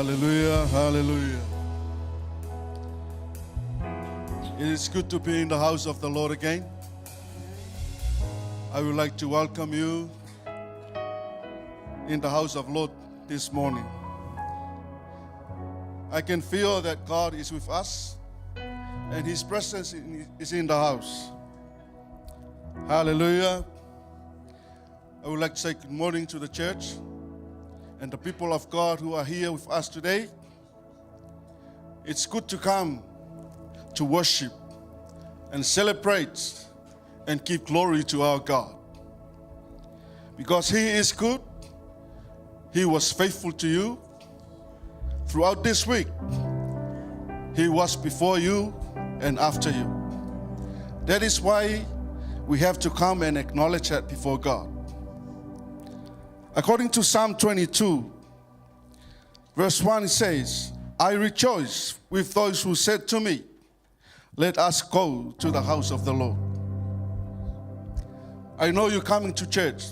Hallelujah, hallelujah. It is good to be in the house of the Lord again. I would like to welcome you in the house of Lord this morning. I can feel that God is with us and His presence is in the house. Hallelujah. I would like to say good morning to the church and the people of God who are here with us today. It's good to come to worship and celebrate and give glory to our God. Because He is good, He was faithful to you. Throughout this week, He was before you and after you. That is why we have to come and acknowledge that before God. According to Psalm 22, verse 1, it says, I rejoice with those who said to me, let us go to the house of the Lord. I know you're coming to church.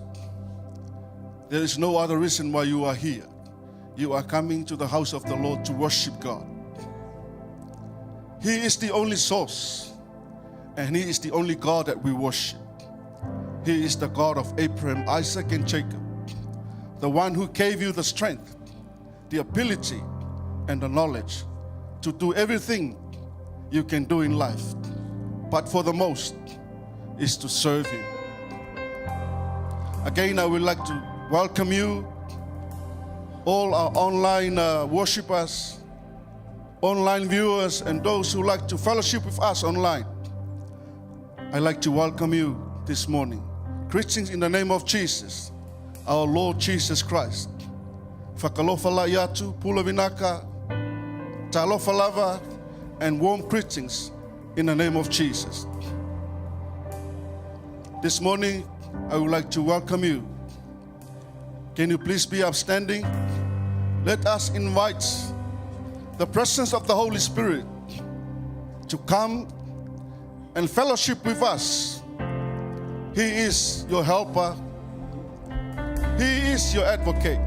There is no other reason why you are here. You are coming to the house of the Lord to worship God. He is the only source, and He is the only God that we worship. He is the God of Abraham, Isaac, and Jacob. The one who gave you the strength, the ability, and the knowledge to do everything you can do in life. But for the most is to serve Him. Again, I would like to welcome you, all our online worshipers, online viewers, and those who like to fellowship with us online. I'd like to welcome you this morning. Greetings in the name of Jesus, our Lord Jesus Christ. Whakalofala yatu, pulavinaka, talofalava, and warm greetings in the name of Jesus. This morning, I would like to welcome you. Can you please be upstanding? Let us invite the presence of the Holy Spirit to come and fellowship with us. He is your helper. He is your advocate.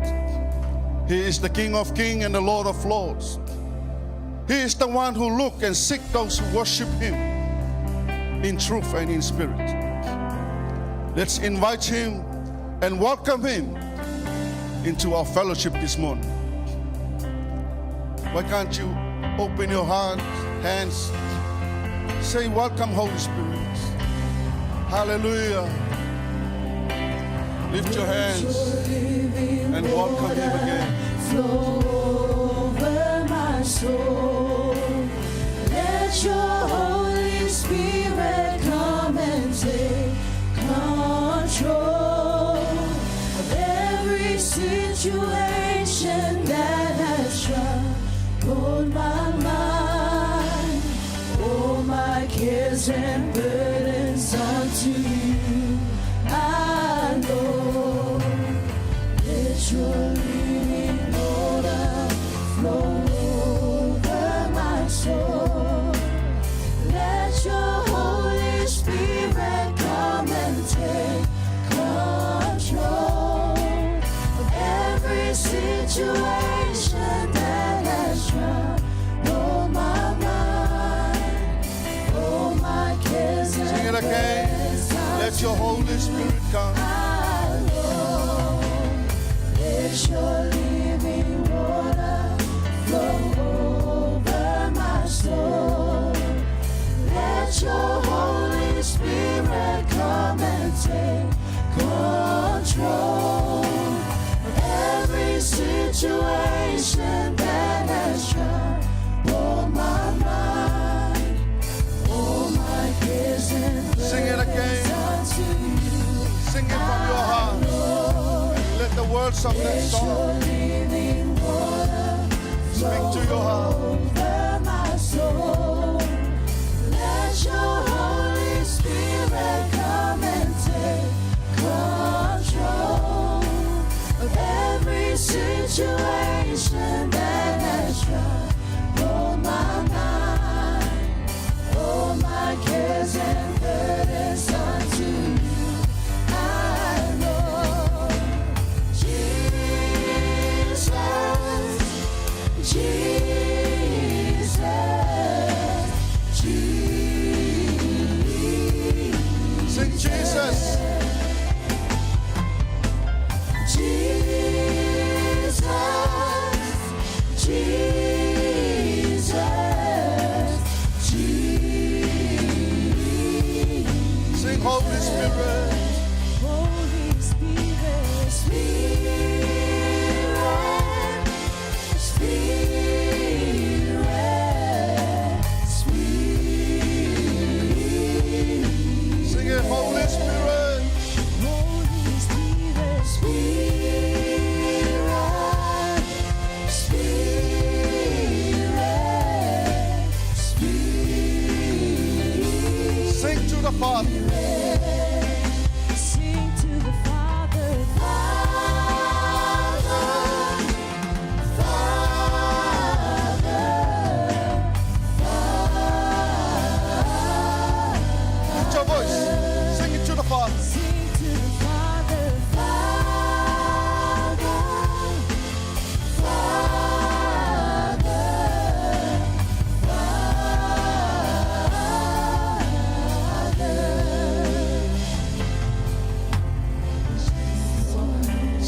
He is the King of Kings and the Lord of Lords. He is the one who look and seek those who worship Him in truth and in spirit. Let's invite Him and welcome Him into our fellowship this morning. Why can't you open your heart, hands, say, welcome, Holy Spirit. Hallelujah. Lift your hands and welcome Him again. Flow over my soul. Let your Holy Spirit come and take control of every situation that has troubled my mind. All my cares and burdens unto you I know. Let your living water flow over my soul. Let your Holy Spirit come and take control of every situation that has troubled my mind. Oh, my cares Sing it and again. burdens Let your Holy Spirit come. I know. Let your living water flow over my soul. Let your Holy Spirit come and take control of every situation that has troubled my mind. Oh, my cares and Sing it again. burdens unto you. Sing it from your heart. And let the words of that song speak to your heart. Over my soul. Let your Holy Spirit come and take control of every situation that has troubled my mind. Oh, my cares and burdens unto you I know. Jesus,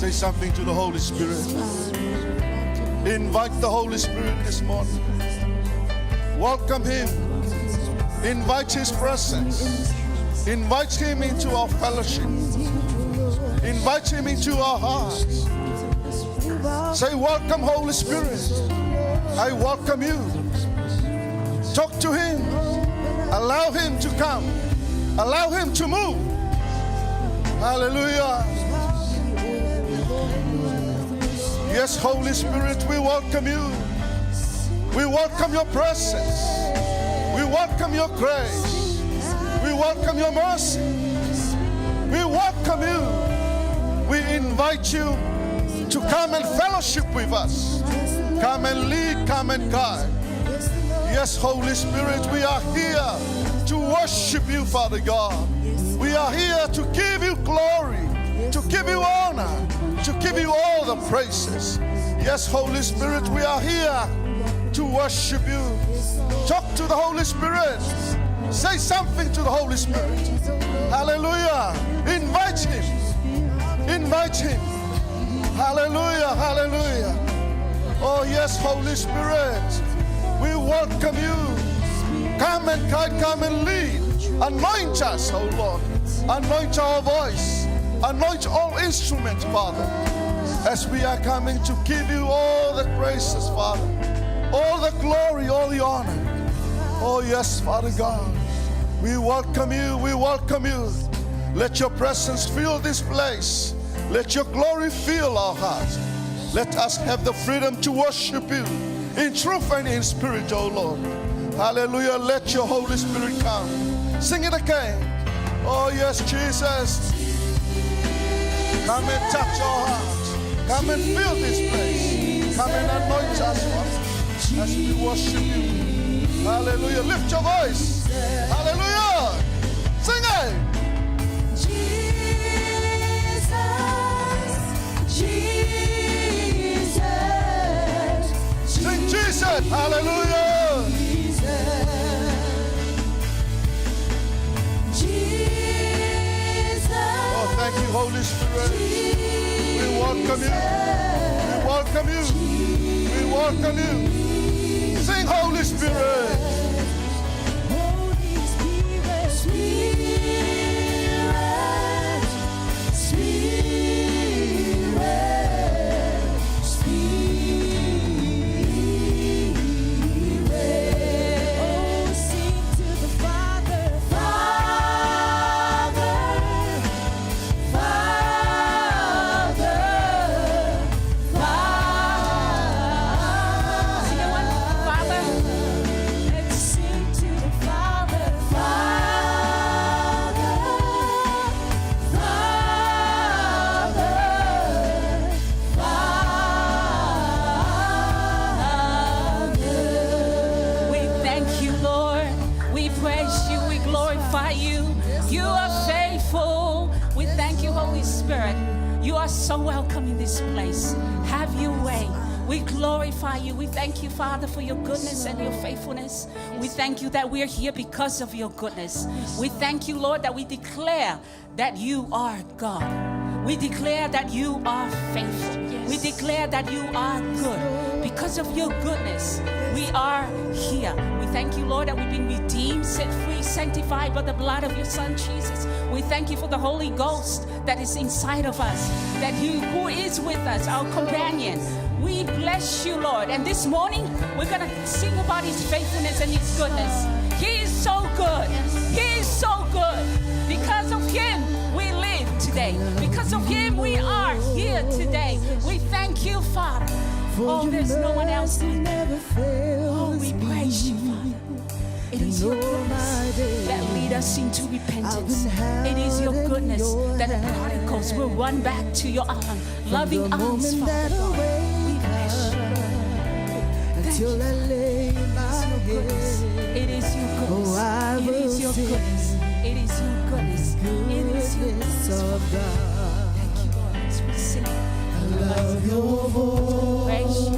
Say something to the Holy Spirit. Invite the Holy Spirit this morning. Welcome Him. Invite His presence. Invite Him into our fellowship. Invite Him into our hearts. Say, welcome Holy Spirit. I welcome you. Talk to Him. Allow Him to come. Allow Him to move. Hallelujah. Yes, Holy Spirit, we welcome you. We welcome your presence. We welcome your grace. We welcome your mercy. We welcome you. We invite you to come and fellowship with us. Come and lead, come and guide. Yes, Holy Spirit, we are here to worship you, Father God. We are here to give you glory, to give you honor, to give you all the praises. Yes, Holy Spirit, we are here to worship you. Talk to the Holy Spirit. Say something to the Holy Spirit. Hallelujah. Invite Him. Invite Him. Hallelujah. Hallelujah. Oh yes, Holy Spirit, we welcome you. Come and guide, come and lead. Anoint us, oh Lord. Anoint our voice. Anoint all instruments, Father, as we are coming to give you all the praises, Father. All the glory, all the honor. Oh yes, Father God. We welcome you. We welcome you. Let your presence fill this place. Let your glory fill our hearts. Let us have the freedom to worship you in truth and in spirit, oh Lord. Hallelujah. Let your Holy Spirit come. Sing it again. Oh yes, Jesus. Come and touch our hearts. Come and fill this place. Come and anoint us, Father, as we worship you. Hallelujah. Lift your voice. Hallelujah. Sing it. Sing Jesus. Hallelujah. Oh, thank you, Holy Spirit. We welcome you. We welcome you. We welcome you. Sing, Holy Spirit. So welcome in this place. Have your way. We glorify you. We thank you, Father, for your goodness and your faithfulness. We thank you that we're here because of your goodness. We thank you, Lord, that we declare that you are God. We declare that you are faithful. We declare that you are good. Because of your goodness, we are here. We thank you, Lord, that we've been redeemed, set free, sanctified by the blood of your Son, Jesus. We thank you for the Holy Ghost that is inside of us, that you who is with us, our companion. We bless you, Lord. And this morning, we're going to sing about his faithfulness and his goodness. He is so good. He is so good. Because of him, we live today. Because of him, we are here today. We thank you, Father. Oh, there's no one else like that. Oh, we praise you, Father. It is your goodness that lead us into repentance. It is your goodness that the prodigals will run back to your loving arms, Father God. We bless you. Thank you. It is your goodness. It is your goodness. It is your goodness. It is your goodness. Thank you, Lord, as we sing. I love your voice. Praise you.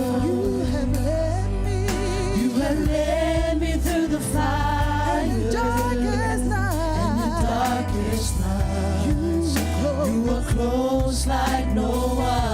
You have led me through the fire and the darkest night. You were close like no one.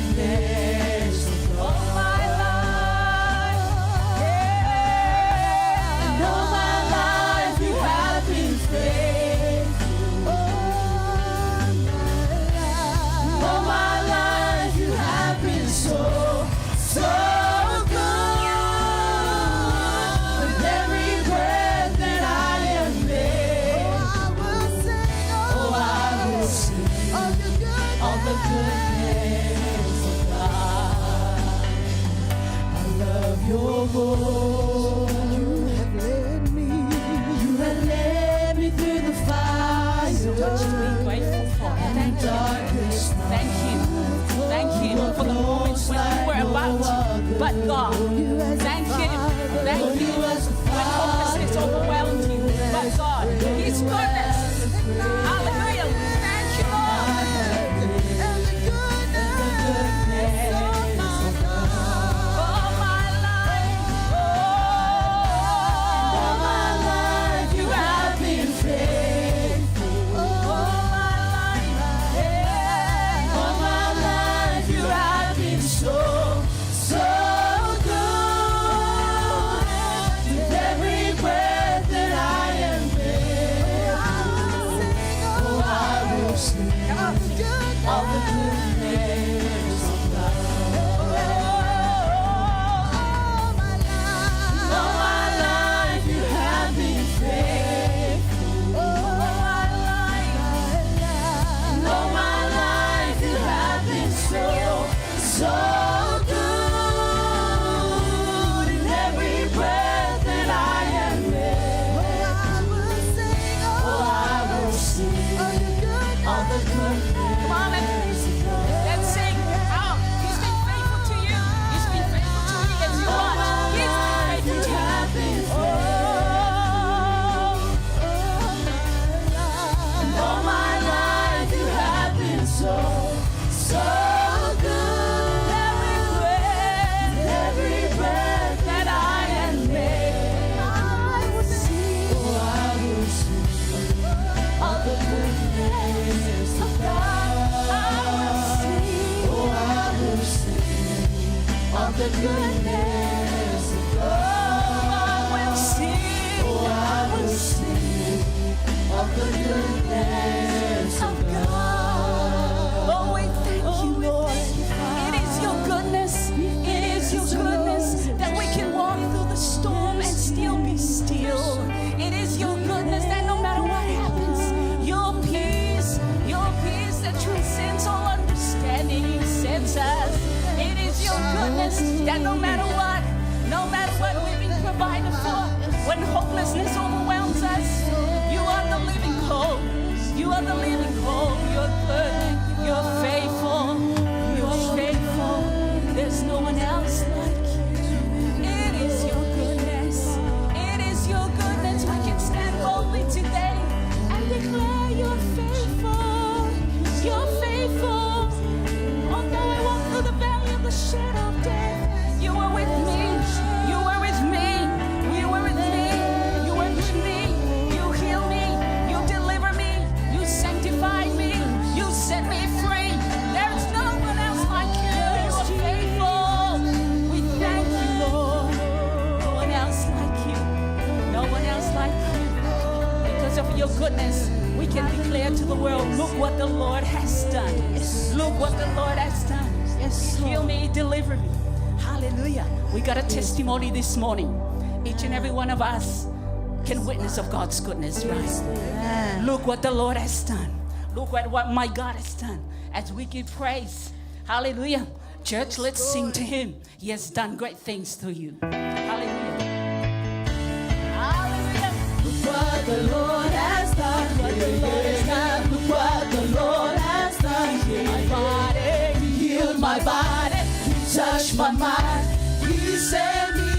goodness of God. All my life, And all my life you have been faithful. All my life you have been so good. With every breath that I am made, oh, I will sing all the goodness of God. I love your voice. You have led me through the fire. so much to be grateful for. Thank you. Thank you. Thank you for the moments when you were about to, but God. Thank you. Thank you when hopelessness overwhelmed you, but God. His goodness. Hallelujah. Thank you, Lord. All my life, All my life you have been faithful. all my life, All my life you have been so good. With every breath that I am made, oh, I will sing all the goodness of God. All my life you have been faithful. All my life you have been so good. In every breath that I am made, oh, I will sing all the goodness. Come on, let's sing. Oh, he's been faithful to you. He's been faithful to you. Yes, you watch. He's been faithful to you. All my life you have been so good. Every breath that I am made, oh, I will sing all the goodness of God. I will sing, oh, I will sing all the goodness of God. I will sing, oh, I will sing all the goodness of God. Oh, we thank you, Lord. It is your goodness. It is your goodness that we can walk through the storm and still be still. It is your goodness that no matter what happens, your peace that transcends all understanding sends us. It is your goodness that no matter what we've been provided for, when hopelessness overwhelms us, you are the living hope. You are the living hope. You're good. You're faithful. You're faithful. There's no one else like you. It is your goodness. It is your goodness. We can stand boldly today and declare you're faithful. You're faithful. Although I walk through the valley of the shadow of death, you were with me. You were with me. You were with me. You were with me. You heal me. You deliver me. You sanctify me. You set me free. There's no one else like you. You are faithful. We thank you, Lord. No one else like you. No one else like you. Because of your goodness, we can declare to the world, look what the Lord has done. Look what the Lord has done. Heal me, deliver me. Hallelujah. We got a testimony this morning. Each and every one of us can witness of God's goodness, right? Look what the Lord has done. Look at what my God has done. As we give praise. Hallelujah. Church, let's sing to him. He has done great things through you. Hallelujah. Hallelujah. Look what the Lord has done. What the Lord has done. Look what the Lord has done. He healed my body. He healed my body. He touched my mind. He saved me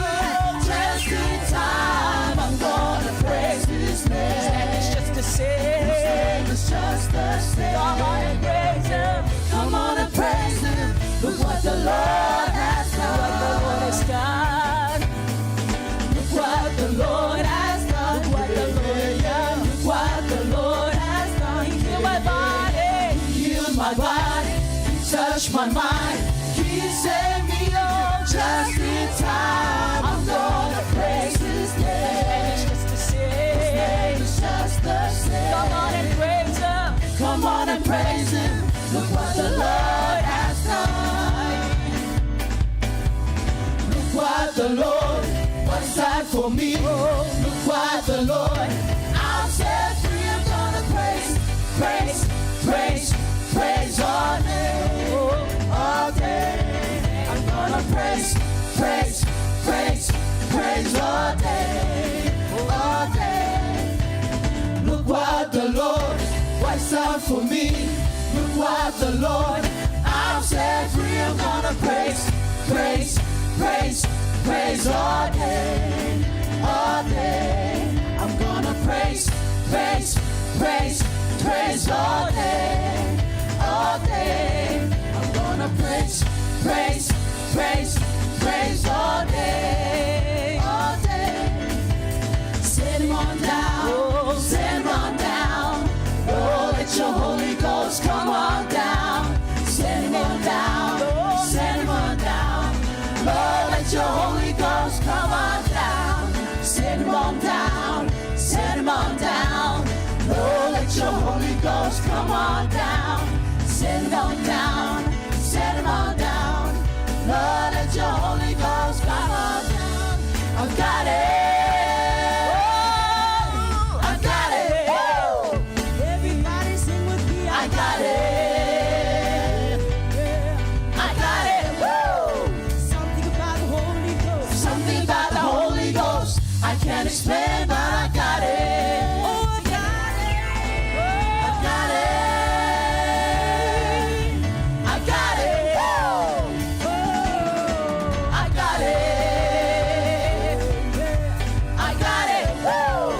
just in time. I'm gonna praise His name. And it's just to say, It's just the same. come on and praise him. Come on and praise Him. Look what the Lord has done. What the Lord has done. Look what the Lord has done. Look what the Lord has Look what the Lord has done. He healed my body. He healed my body. He touched my mind. He saved me, oh, just in time. I'm gonna praise His name. It's just the same. It's just the same. Come on and praise Him. Come on and praise Him. Look what the Lord has done. Look what the Lord was done for me. Look what the Lord. I'm set free. I'm gonna praise all day, all day. I'm gonna praise all day, all day. Look what the Lord was done for me. Look what the Lord. I'm set free. I'm gonna praise all day, all day. I'm gonna praise all day, all day. I'm gonna praise all day, all day. Send Him on down, send Him on down. Oh, let your Holy Ghost come on down. Send Him on down, send Him on down. Lord, let your Holy Ghost come on down. Send Him on down, send Him on down. Lord, let your Holy Ghost come on down. Send Him on down, send Him on down. Lord, let your Holy Ghost come on down. I've got it. Oh, I've got it. Oh. Everybody sing with me. I got it. I got it. Woo. Something about the Holy Ghost. Something about the Holy Ghost. I can't explain, but I got it. Oh, I got it. I got it. I got it. Oh, I got it. I got it. Woo.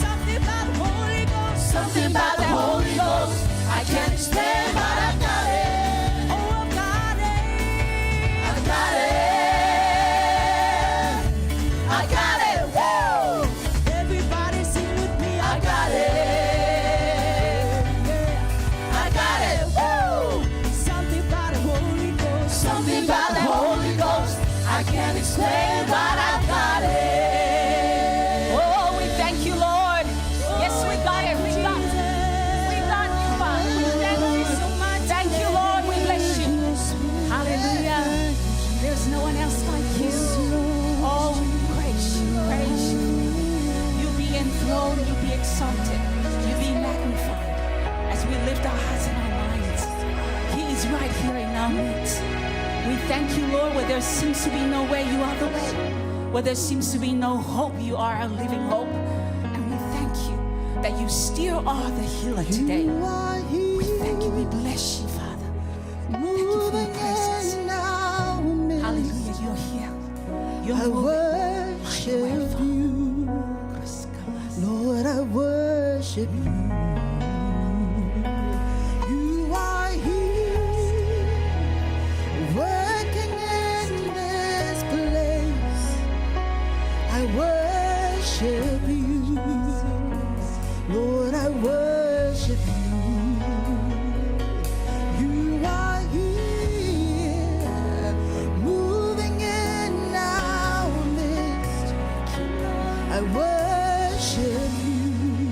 Something about the Holy Ghost. Something about the Holy Ghost. I can't explain, but I got it. Oh, I got it. I got it. I got it. Woo. Everybody sing with me. I got it. I got it. Woo. Something about the Holy Ghost. Something about the Holy Ghost. I can't explain, but I got it. Oh, we thank you, Lord. Yes, we got it. We got it. We got you, Father. We thank you so much. Thank you, Lord. We bless you. Hallelujah. There's no one else like you. Oh, we praise you. Praise you. You be enthroned. You be exalted. You be magnified. As we lift our hearts and our minds, He is right here in our midst. We thank you, Lord, where there seems to be no way, you are the way. Where there seems to be no hope, you are a living hope. And we thank you that you still are the healer today. We thank you, we bless you, Father. Thank you for your presence. Hallelujah, you're here. You're I moving. worship you, Lord, I worship you. You are here, working in this place. I worship you, Lord, I worship you. You are here, moving in our midst. I worship you,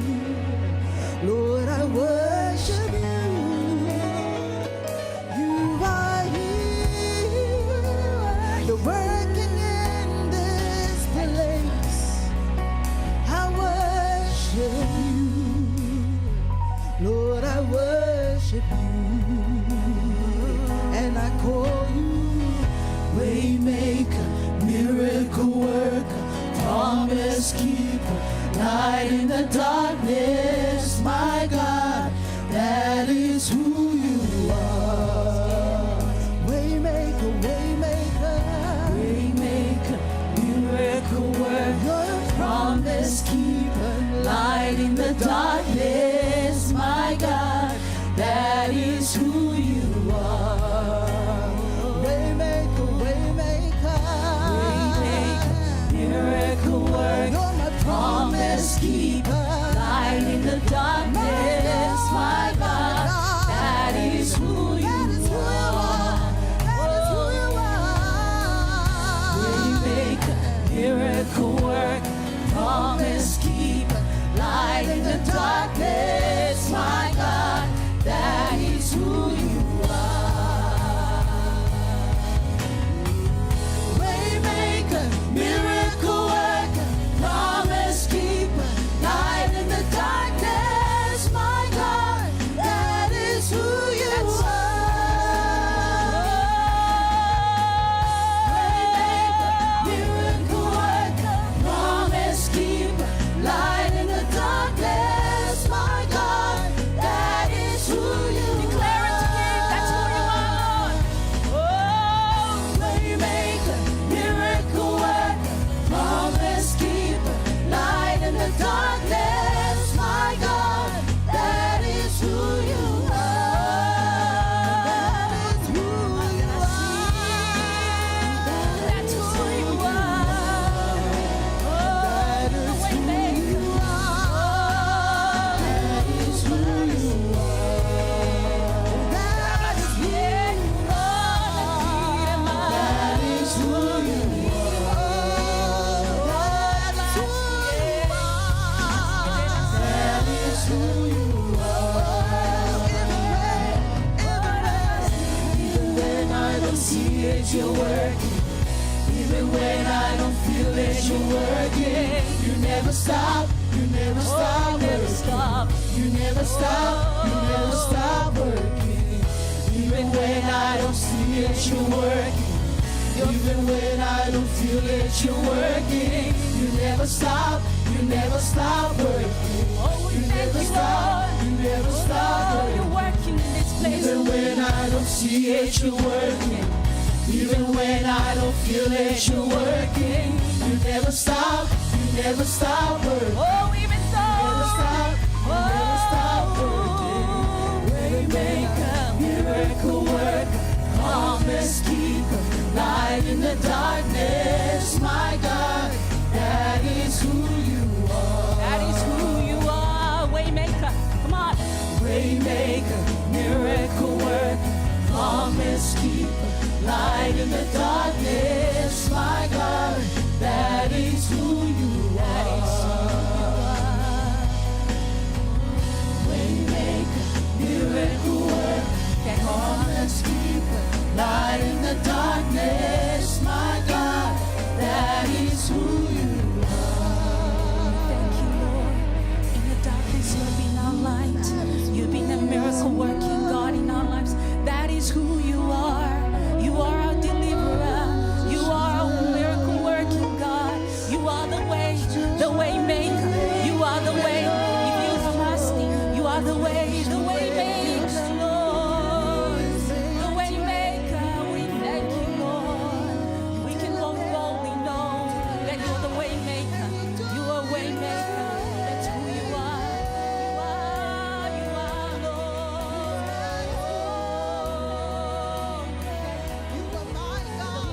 you're working. Even when I don't feel it, you're working. You never stop, you never stop working. You never stop, you never stop working. Even when I don't see it, you're working. Even when I don't feel it, you're working. You never stop working. You never stop, you never stop working. You're working in this place. Even when I don't see it, you're working. Even when I don't feel it, you're working. You never stop working. Oh, even though. You never stop working. Waymaker, miracle worker, promise keeper, light in the darkness, my God, that is who you are. That is who you are, Waymaker. Come on. Waymaker, miracle worker, promise keeper, light in the darkness, my God, that is who you are. Waymaker, miracle worker, promise keeper, light in the darkness, my God, that is who you Thank you, Lord. In the darkness, you've been our light. You've been a miracle working God in our lives. That is who you are. You are our deliverer. You are our miracle working God. You are the way maker. You are the way. If you are thirsty, you are the way maker, Lord. The way maker. We thank you, Lord. We can walk boldly, know that you're the way maker. You are way maker. That's who you are. You are, Lord. You are my God.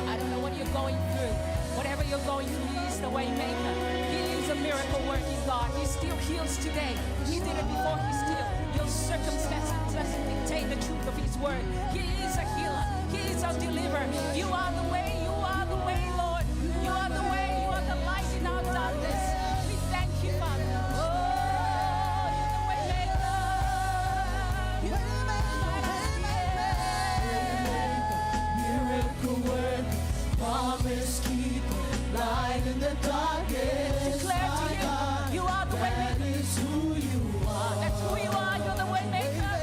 I don't know what you're going through. Whatever you're going through, He is the way maker. He is a miracle working God. He still heals today. He did it before. He still. Your circumstances doesn't dictate the truth of His word. He is a healer. He is a deliverer. You are the way. You are the way, Lord. You are the way. You are the light in our darkness. We thank you, Father. Oh, you're the way maker. miracle worker, promise keeper, light in the darkness. Declare to my you, God, you are the way that maker. is who you are. That's who you are. You're the way maker.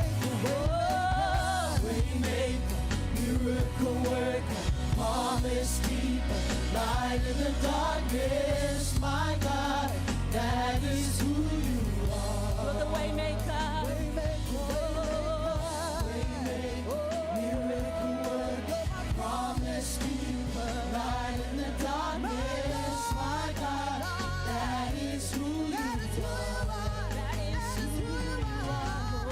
Oh, Waymaker, miracle worker, promise keeper, light in the darkness. My God, that is who you are. you're the way maker. Miracle worker, promise keeper, light in the darkness. My God, that is who you are.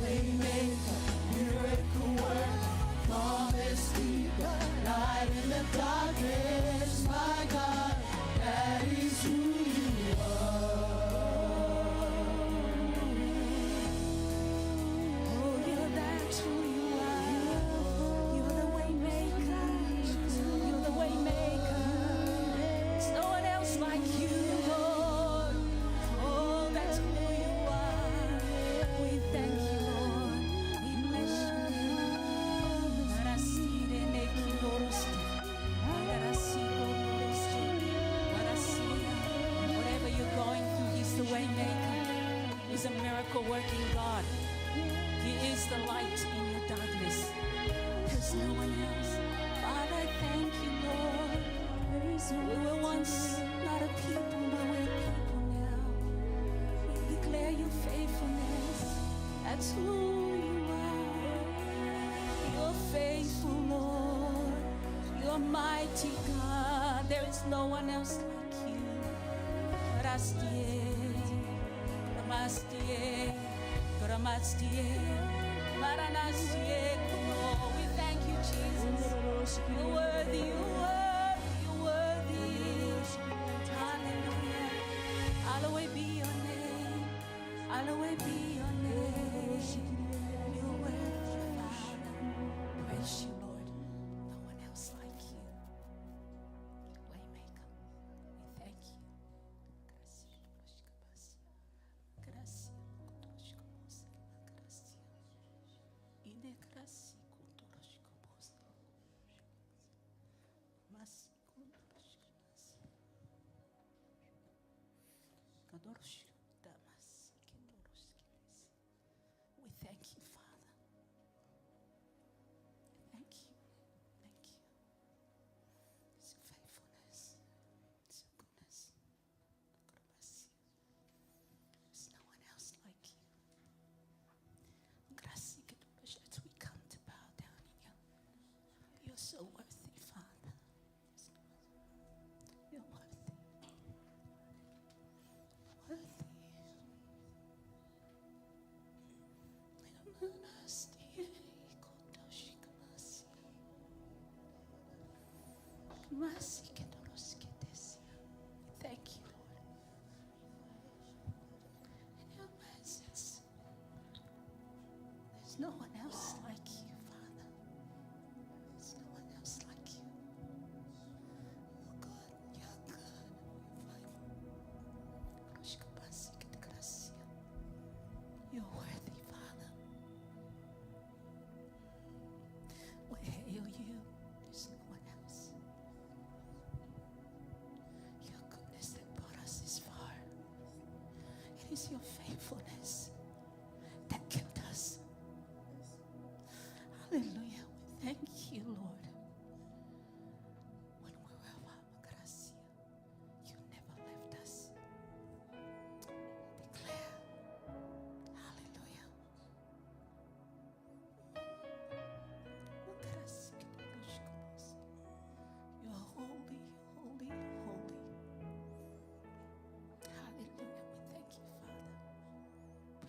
Waymaker, miracle worker, promise keeper, light in the darkness. My God, that is who you Oh, you're that's who you are. You're the way maker. You're the way maker. There's no one else like you, Lord. Oh, that's who you are. We thank you, Lord. We bless your name. Marasire neki lorosti. Marasire lorosti. Marasire. Whatever you're going through, He's the way maker. He's a miracle working God. He is the light in your darkness. There's no one else. Father, thank you, Lord. We were once not a people, but we're people now. We declare your faithfulness. That's who you are. You're faithful, Lord. You're mighty God. There is no one else like you. Rastie. Ramastie, Ramastie, Maranastie, Kuno. We thank you, Jesus. You're worthy, you're worthy, you're worthy. Hallelujah. Hallowed be your name. Hallowed be your name. You're worthy, Father. Praise you, Lord. No one else like you. Waymaker. We thank you. Thank you, Lord. In your presence, there's no one else like you, Father. There's no one else like you. You're good. You're good. You're worthy, Father. We hail you. There's no one else. Your goodness that brought us this far. It is your faithfulness that kept us. Hallelujah. We thank you, Lord. When we were gracia, you never left us. Declare, hallelujah. You're holy, holy, holy. Hallelujah. We thank you, Father.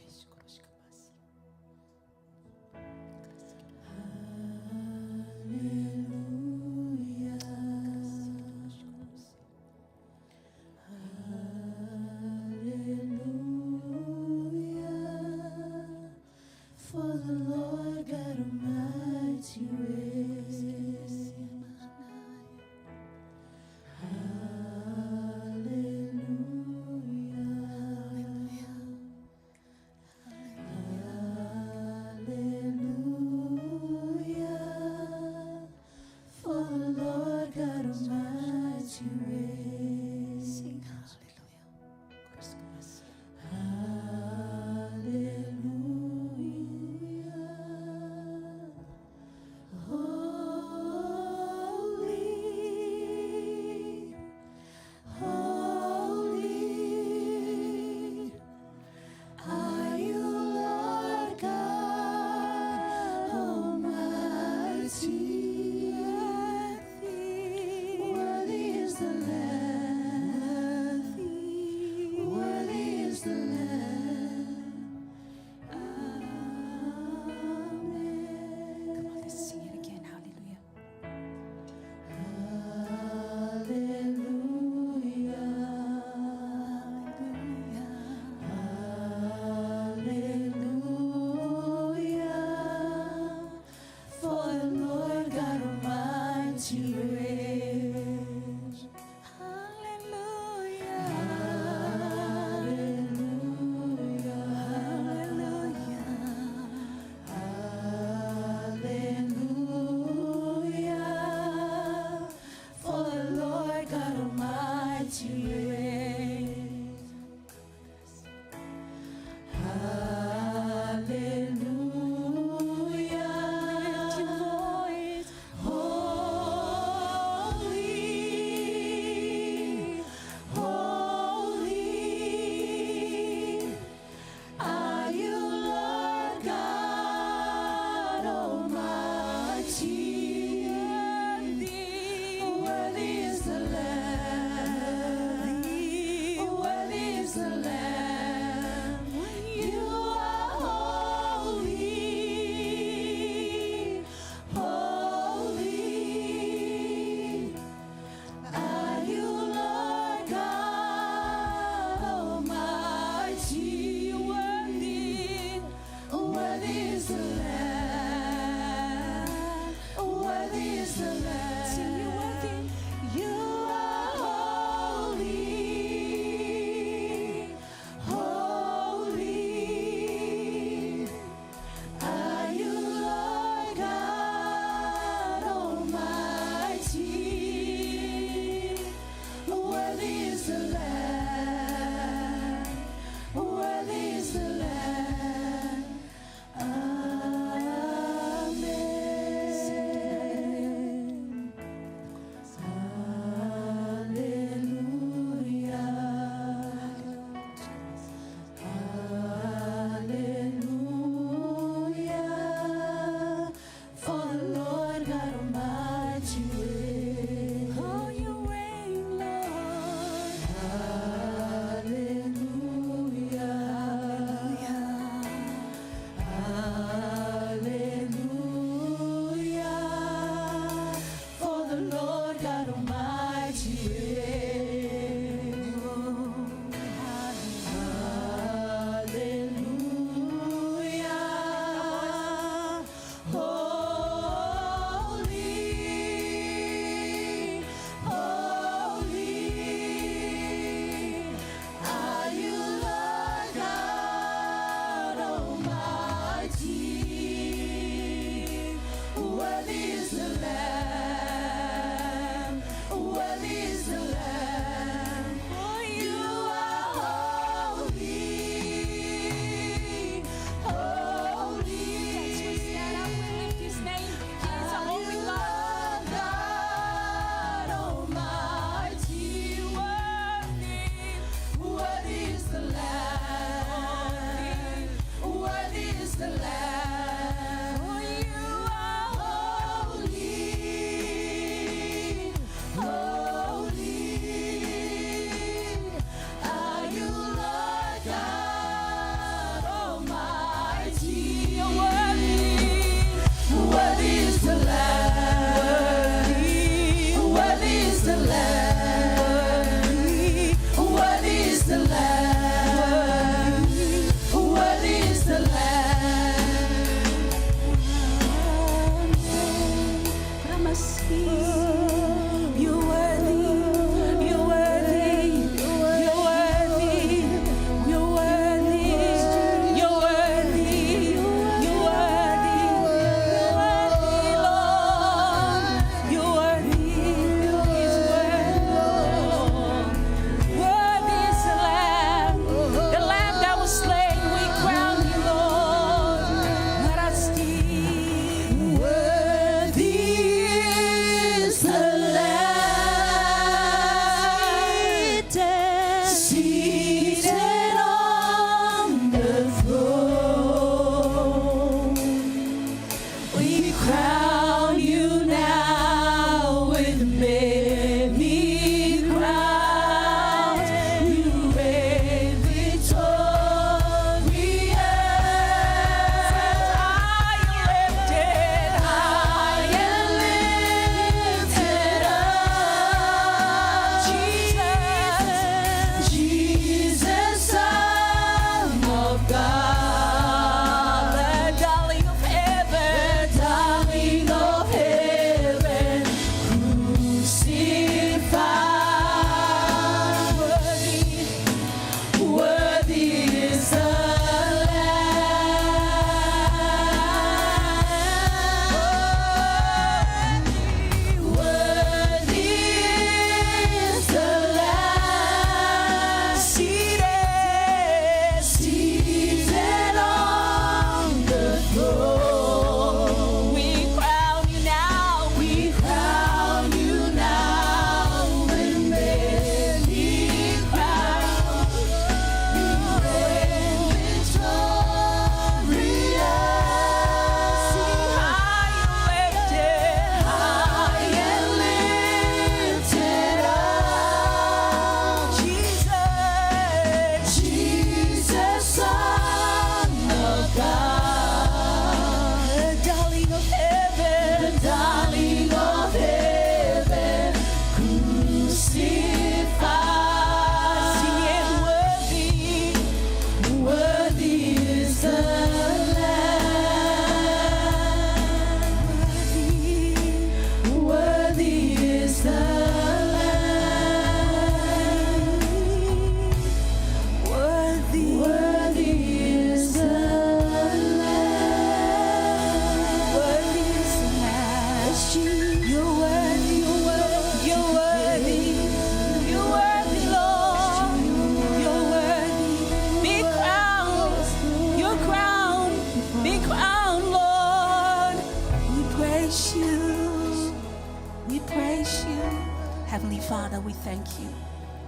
thank you.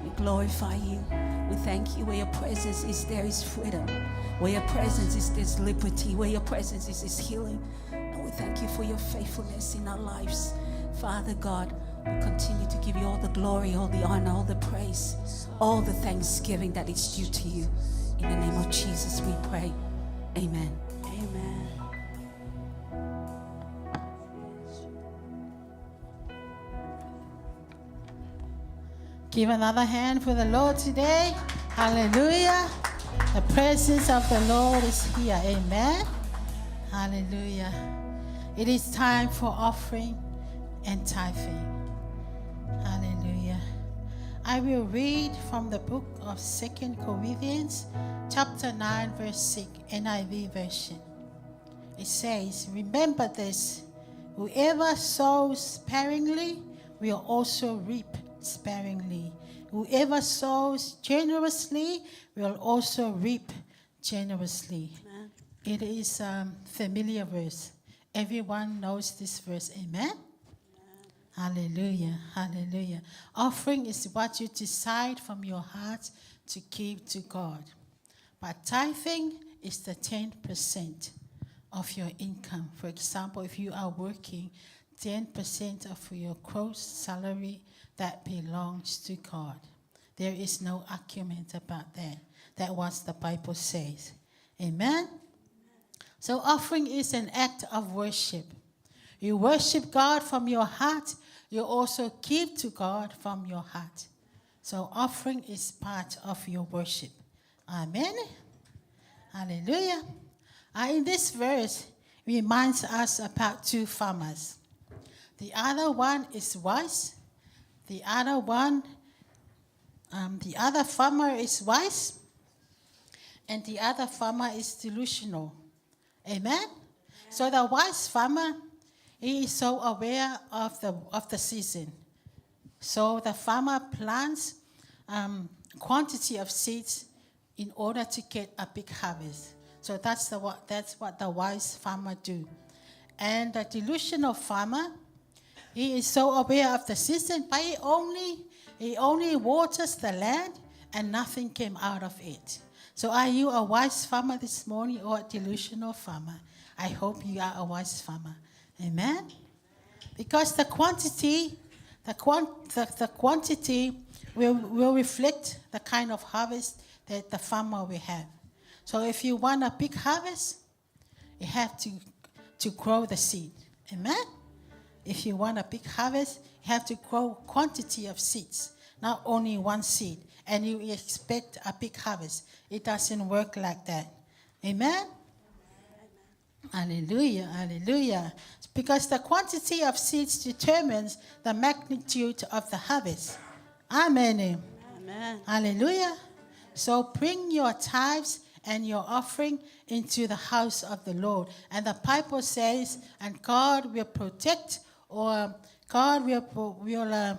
We glorify you. We thank you. Where your presence is, there is freedom. Where your presence is, there's liberty. Where your presence is healing. And we thank you for your faithfulness in our lives. Father God, we continue to give you all the glory, all the honor, all the praise, all the thanksgiving that is due to you. In the name of Jesus we pray. Amen. Amen. Give another hand for the Lord today. Hallelujah. The presence of the Lord is here. Amen. Hallelujah. It is time for offering and tithing. Hallelujah. I will read from the book of 2 Corinthians, chapter 9, verse 6, NIV version. It says, remember this, whoever sows sparingly will also reap sparingly. Whoever sows generously will also reap generously. Amen. It is a familiar verse. Everyone knows this verse. Amen? Hallelujah. Hallelujah. Offering is what you decide from your heart to give to God. But tithing is the 10% of your income. For example, if you are working, 10% of your gross salary that belongs to God. There is no argument about that. That's what the Bible says. Amen? So offering is an act of worship. You worship God from your heart. You also give to God from your heart. So offering is part of your worship. Amen? Hallelujah. In this verse, reminds us about two farmers. The other one is wise. The other farmer is wise, and the other farmer is delusional. Amen? So the wise farmer, he is so aware of the season. So the farmer plants quantity of seeds in order to get a big harvest. So that's what the wise farmer do. And the delusional farmer, he is so aware of the season, but he only waters the land and nothing came out of it. So are you a wise farmer this morning or a delusional farmer? I hope you are a wise farmer. Amen? Because the quantity will reflect the kind of harvest that the farmer will have. So if you want a big harvest, you have to grow the seed. Amen? If you want a big harvest, you have to grow quantity of seeds, not only one seed, and you expect a big harvest. It doesn't work like that. Amen? Hallelujah, hallelujah. Because the quantity of seeds determines the magnitude of the harvest. Amen. Amen. Hallelujah. So bring your tithes and your offering into the house of the Lord. And the Bible says, and God will protect, or God will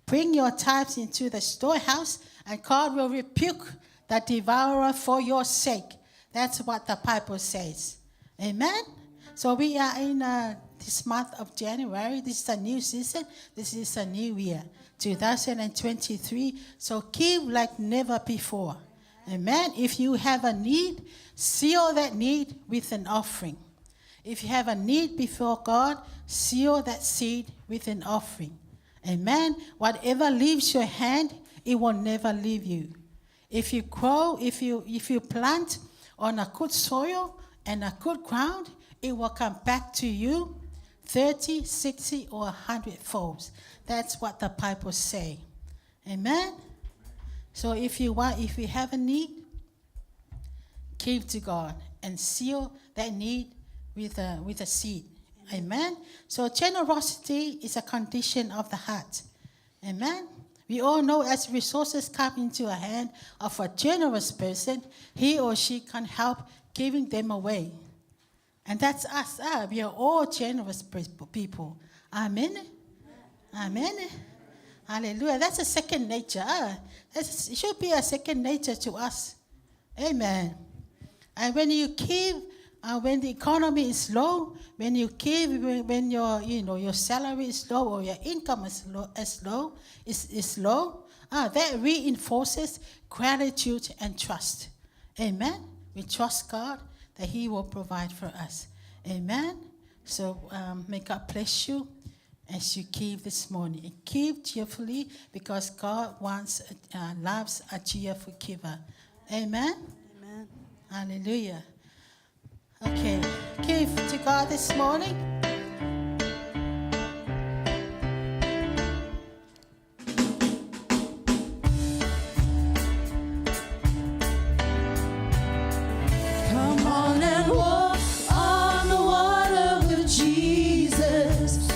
bring your tithes into the storehouse, and God will rebuke the devourer for your sake. That's what the Bible says. Amen? So we are in this month of January. This is a new season. This is a new year, 2023. So give like never before. Amen? If you have a need, seal that need with an offering. If you have a need before God, seal that seed with an offering. Amen? Whatever leaves your hand, it will never leave you. If you grow, if you plant on a good soil and a good ground, it will come back to you 30, 60, or 100 folds. That's what the Bible says. Amen? So if you have a need, give to God and seal that need with a seed. Amen? So generosity is a condition of the heart. Amen? We all know as resources come into the hand of a generous person, he or she can help giving them away. And that's us. We are all generous people. Amen? Amen? Hallelujah. That's a second nature. It should be a second nature to us. Amen. And when you give when the economy is low, when you give, when your salary is low or your income is low, that reinforces gratitude and trust. Amen. We trust God that He will provide for us. Amen. So may God bless you as you give this morning. And give cheerfully because God loves a cheerful giver. Amen. Amen. Hallelujah. Okay, give to God this morning. Come on and walk on the water with Jesus.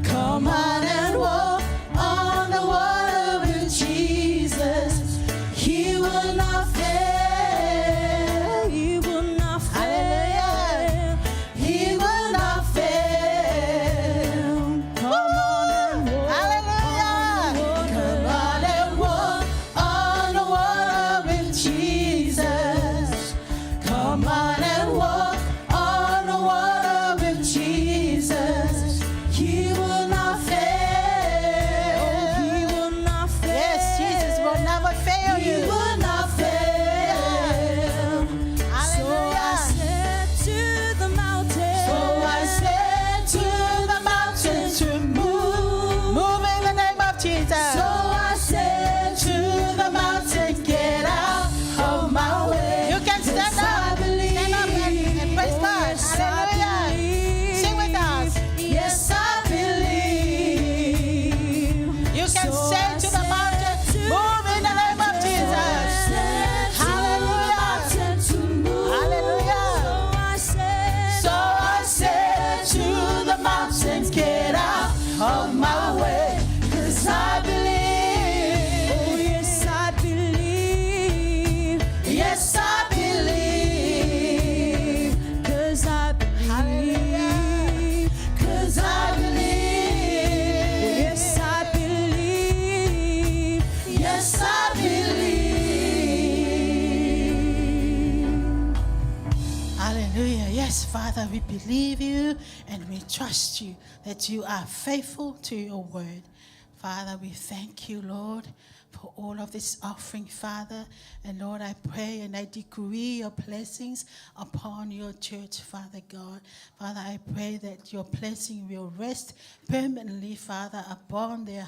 Come on and walk on the water with Jesus. He will not fail. He will not fail. He will not fail. Come on and walk. Hallelujah. Come on and walk on the water with Jesus. Come on and walk on the water with Jesus. He will not fail. He will not fail. Yes, Jesus will never fail He you. will not fail. Hallelujah. So I said to the mountain. So I said to the mountain to move. Move in the name of Jesus. So I said to the mountain, get out of my way. You can stand Yes, up. I believe. Stand up and praise God. Yes, I Hallelujah. believe. Sing with us. Yes, I believe. You can So say I to the said mountain, to move in the name of Jesus. Hallelujah. Hallelujah. So I said to the mountains, get out of my way, 'cause I believe. Oh, yes, I believe. Yes, I believe. 'Cause I believe. 'Cause I believe. Yes, I believe. Yes, I believe. Hallelujah. Yes, Father, we believe you and we trust you that you are faithful to your word. Father, we thank you, Lord, for all of this offering, Father. And Lord, I pray and I decree your blessings upon your church, Father God. Father, I pray that your blessing will rest permanently, Father, upon their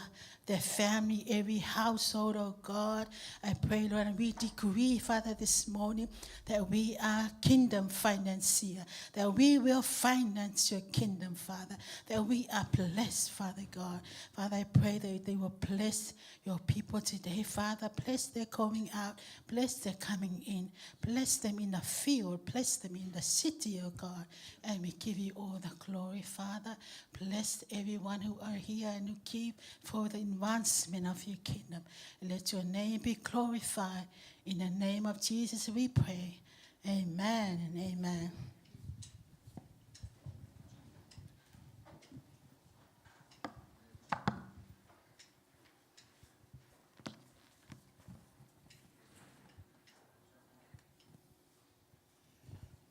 family, every household, oh God. I pray, Lord, and we decree, Father, this morning that we are kingdom financier, that we will finance your kingdom, Father, that we are blessed, Father God. Father, I pray that they will bless your people today, Father. Bless their going out, bless their coming in, bless them in the field, bless them in the city, oh God. And we give you all the glory, Father. Bless everyone who are here and who keep for the advancement of your kingdom. And let your name be glorified. In the name of Jesus we pray. Amen and amen.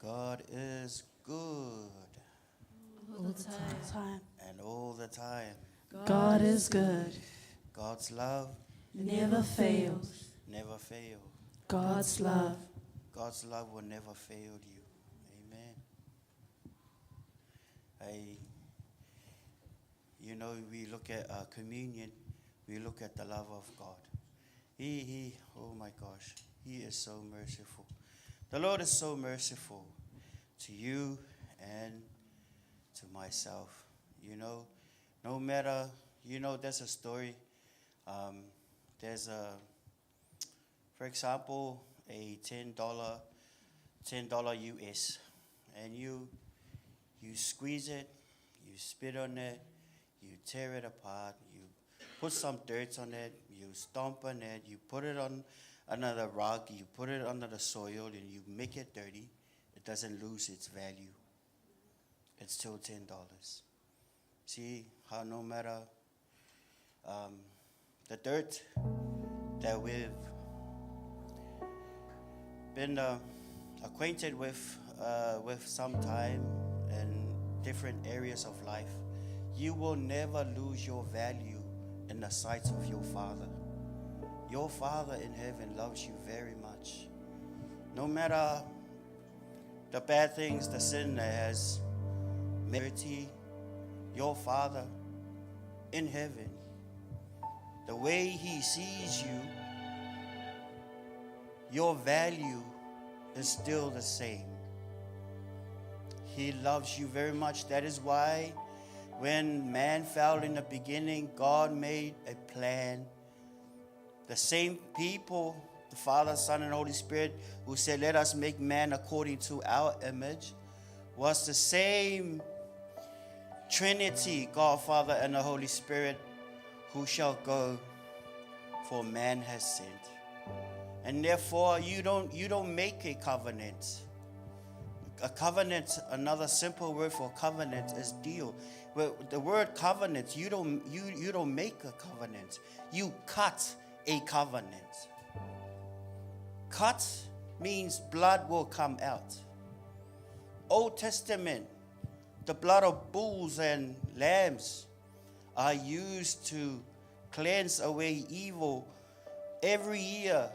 God is good All the time. and all the time. God is good. God's love Never fails. never fail. God's love. God's love will never fail you. Amen. We look at communion, we look at the love of God. Oh my gosh, He is so merciful. The Lord is so merciful to you and to myself. No matter, there's a story. There's for example, a $10 US, and you squeeze it, you spit on it, you tear it apart, you put some dirt on it, you stomp on it, you put it on another rug, you put it under the soil, and you make it dirty. It doesn't lose its value. It's still $10. See how no matter the dirt that we've been acquainted with with some time and different areas of life, you will never lose your value in the sight of your Father. Your Father in heaven loves you very much. No matter the bad things, the sin that has merited, your Father in heaven, the way He sees you, your value is still the same. He loves you very much. That is why when man fell in the beginning, God made a plan. The same people, the Father, Son, and Holy Spirit, who said, let us make man according to our image, was the same Trinity, God, Father, and the Holy Spirit, who shall go, for man has sinned. And therefore, you don't make a covenant. A covenant, another simple word for covenant is deal. Well, the word covenant, you don't make a covenant. You cut a covenant. Cut means blood will come out. Old Testament, the blood of bulls and lambs are used to cleanse away evil every year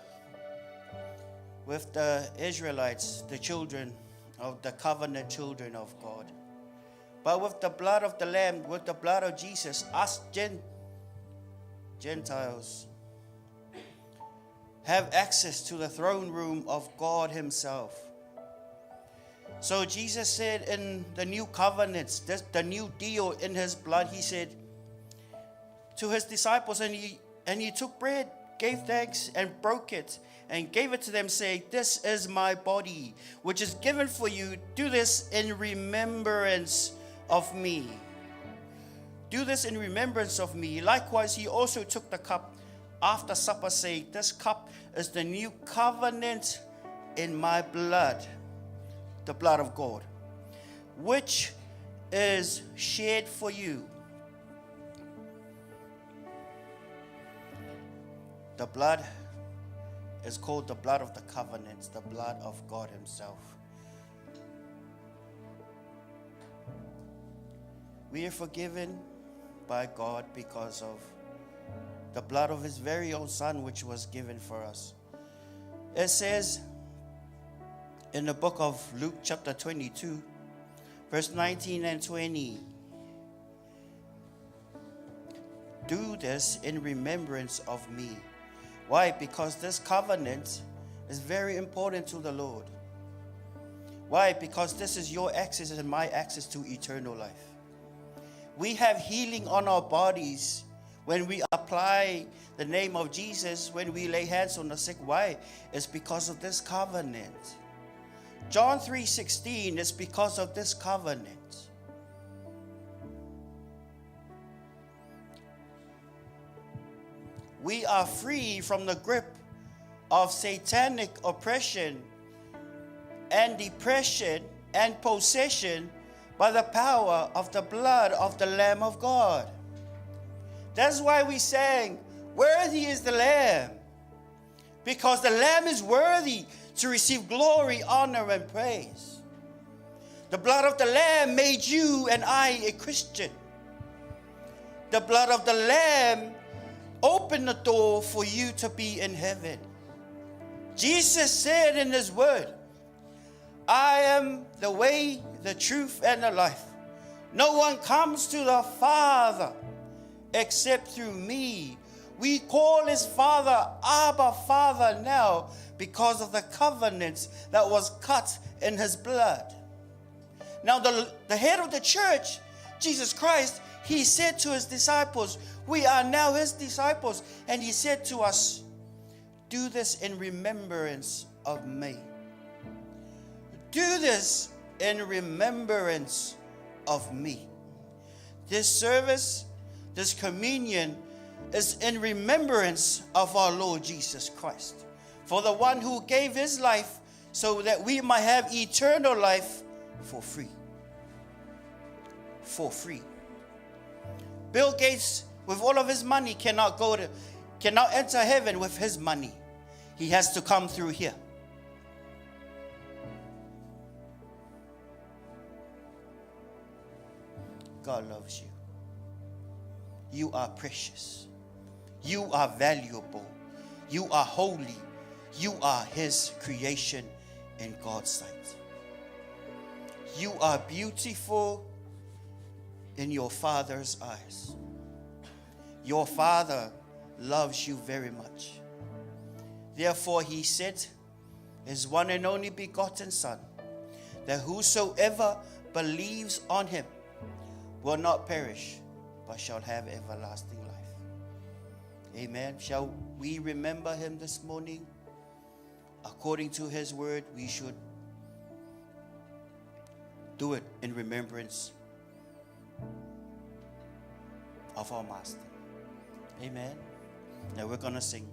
with the Israelites, the children of the covenant children of God. But with the blood of the Lamb, with the blood of Jesus, us Gentiles have access to the throne room of God Himself. So Jesus said in the new covenants, the new deal in His blood, He said to His disciples, and he took bread, gave thanks, and broke it, and gave it to them, saying, this is my body, which is given for you. Do this in remembrance of me. Do this in remembrance of me. Likewise, He also took the cup after supper, saying, this cup is the new covenant in my blood, the blood of God, which is shed for you. The blood is called the blood of the covenant, the blood of God Himself. We are forgiven by God because of the blood of His very own Son, which was given for us. It says in the book of Luke chapter 22, verse 19 and 20, do this in remembrance of me. Why? Because this covenant is very important to the Lord. Why? Because this is your access and my access to eternal life. We have healing on our bodies when we apply the name of Jesus, when we lay hands on the sick. Why? It's because of this covenant. John 3:16 is because of this covenant. We are free from the grip of satanic oppression and depression and possession by the power of the blood of the Lamb of God. That's why we sang, worthy is the Lamb, because the Lamb is worthy to receive glory, honor, and praise. The blood of the Lamb made you and I a Christian. The blood of the Lamb opened the door for you to be in heaven. Jesus said in His word, I am the way, the truth, and the life. No one comes to the Father except through me. We call His Father Abba Father now because of the covenant that was cut in His blood. Now the head of the church, Jesus Christ, He said to His disciples, we are now His disciples, and He said to us, do this in remembrance of me. Do this in remembrance of me. This service, this communion, is in remembrance of our Lord Jesus Christ, for the one who gave His life so that we might have eternal life for free. For free. Bill Gates, with all of his money, cannot enter heaven with his money. He has to come through here. God loves you. You are precious. You are valuable. You are holy. You are His creation in God's sight. You are beautiful in your Father's eyes. Your Father loves you very much. Therefore, He sent His one and only begotten Son, that whosoever believes on Him will not perish, but shall have everlasting life. Amen. Shall we remember Him this morning? According to His word, we should do it in remembrance of our Master. Amen. Now we're going to sing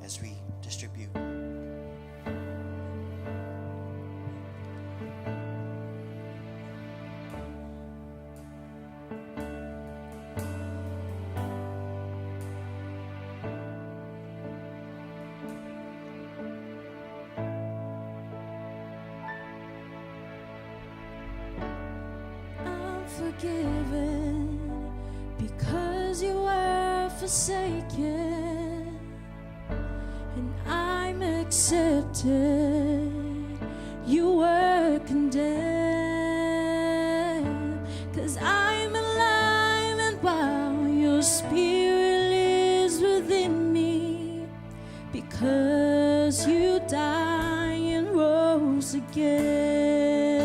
as we distribute. I'm forgiven because you were forsaken, and I'm accepted. You were condemned, 'cause I'm alive, and while your spirit lives within me, because you died and rose again.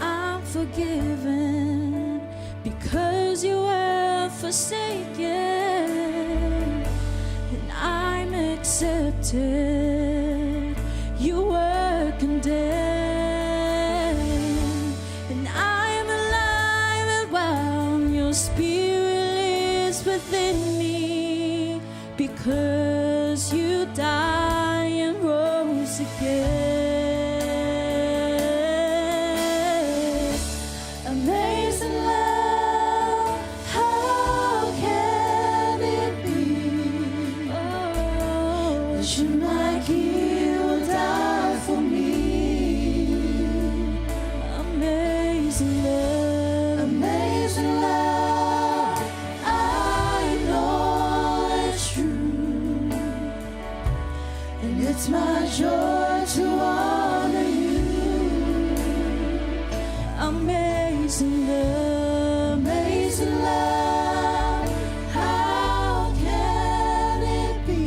I'm forgiven because you were forsaken, and I'm accepted. You were condemned, and I'm alive, and while your spirit lives within me, because you died and rose again. Amazing love, how can it be? That you might heal, die for me. Amazing love, amazing love, I know it's true, and it's my joy to honor you. Amazing love, amazing love, how can it be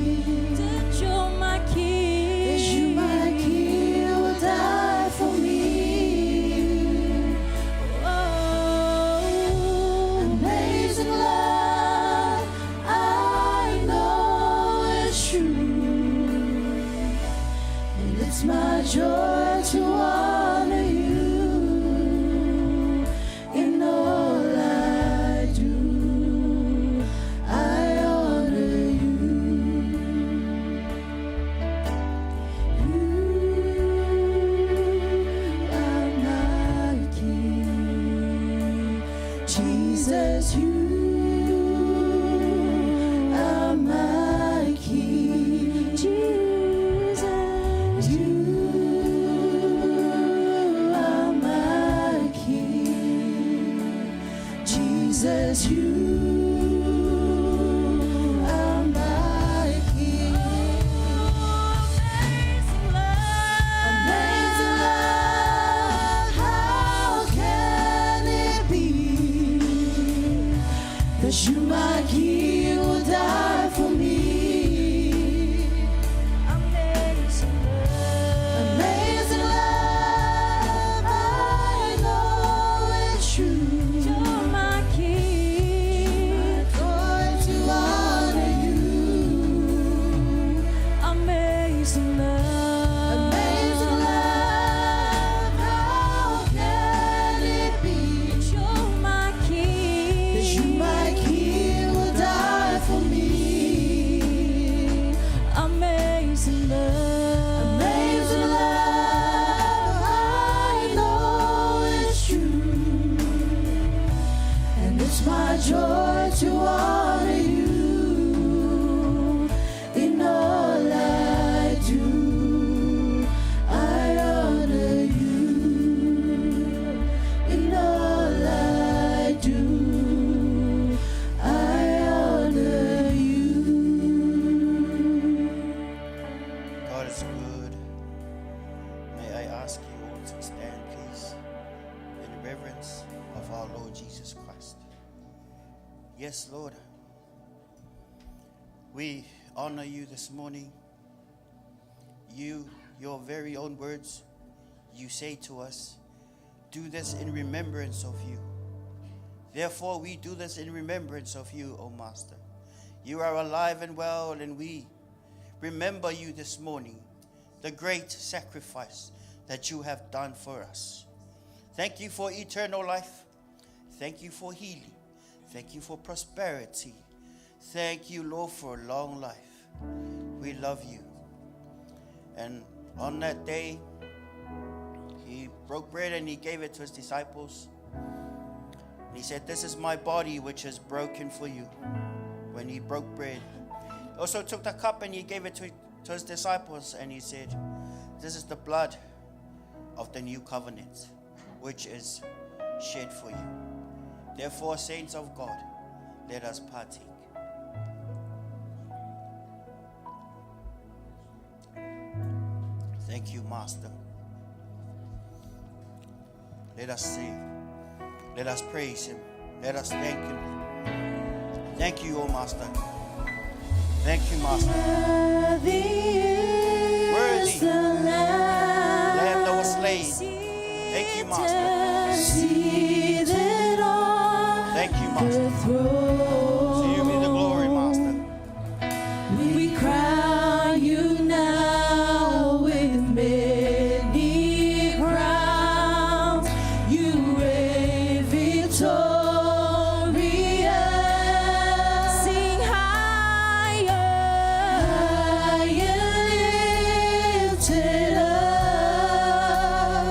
that you're my king? That you, my king, will die for me. Oh, amazing love, I know it's true, and it's my joy to honor you in all I do. I honor you. You are my King, Jesus. You are my King, Jesus. You are my King, Jesus. You are my King. Amazing love, how can it be that you, my King, will die for me? Amazing love, I know it's true. You're my King, going to honor you. Amazing love, how can it be that you're my King? That you, my King, will die for me. Yes, Lord. We honor you this morning. You, your very own words, you say to us, do this in remembrance of you. Therefore, we do this in remembrance of you, O Master. You are alive and well, and we remember you this morning, the great sacrifice that you have done for us. Thank you for eternal life. Thank you for healing. Thank you for prosperity. Thank you, Lord, for long life. We love you. And on that day, he broke bread and he gave it to his disciples. And he said, this is my body which is broken for you. When he broke bread. He also took the cup and he gave it to his disciples. And he said, this is the blood of the new covenant, which is shed for you. Therefore, saints of God, let us partake. Thank you, Master. Let us sing. Let us praise him. Let us thank him. Thank you, O Master. Thank you, Master. Worthy is the Lamb That was slain. Thank you, Master. seated on Thank you, the Master. throne. To you be the glory, Master. We crown you now with many crowns. You reign victorious. Sing higher, higher lifted up.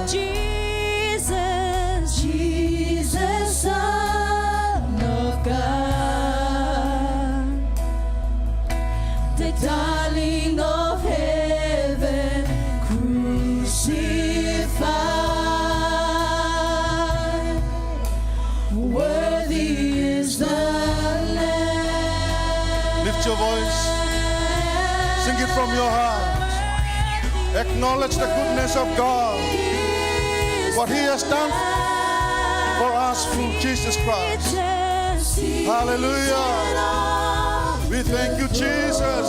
Jesus, Jesus, Son of God, the darling of heaven, crucified. Worthy is the Lamb. Lift your voice. Sing it from your heart. Acknowledge the goodness of God. What he has done for us through Jesus Christ. Hallelujah. We thank you, Jesus.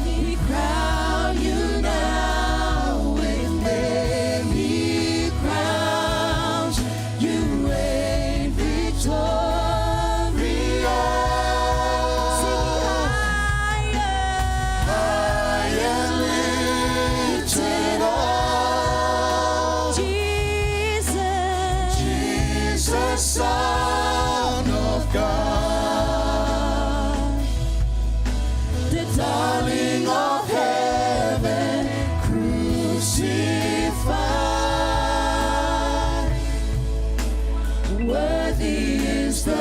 We crown you now with many crowns. You reign victorious. Sing higher, Lifted up, Jesus, Jesus, Son of God, the darling of heaven, crucified. Worthy is the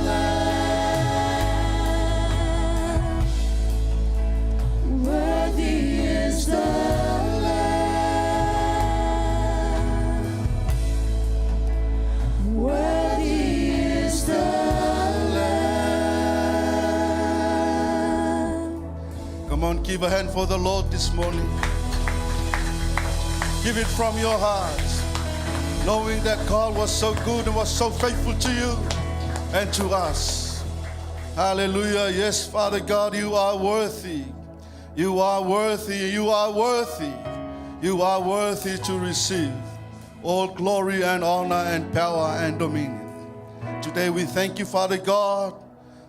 Lamb. Worthy is the Lamb. Worthy is the Lamb. Come on, give a hand for the Lord this morning. Give it from your heart, knowing that God was so good and was so faithful to you and to us. Hallelujah. Yes, Father God, you are worthy. You are worthy. You are worthy. You are worthy to receive all glory and honor and power and dominion. Today we thank you, Father God,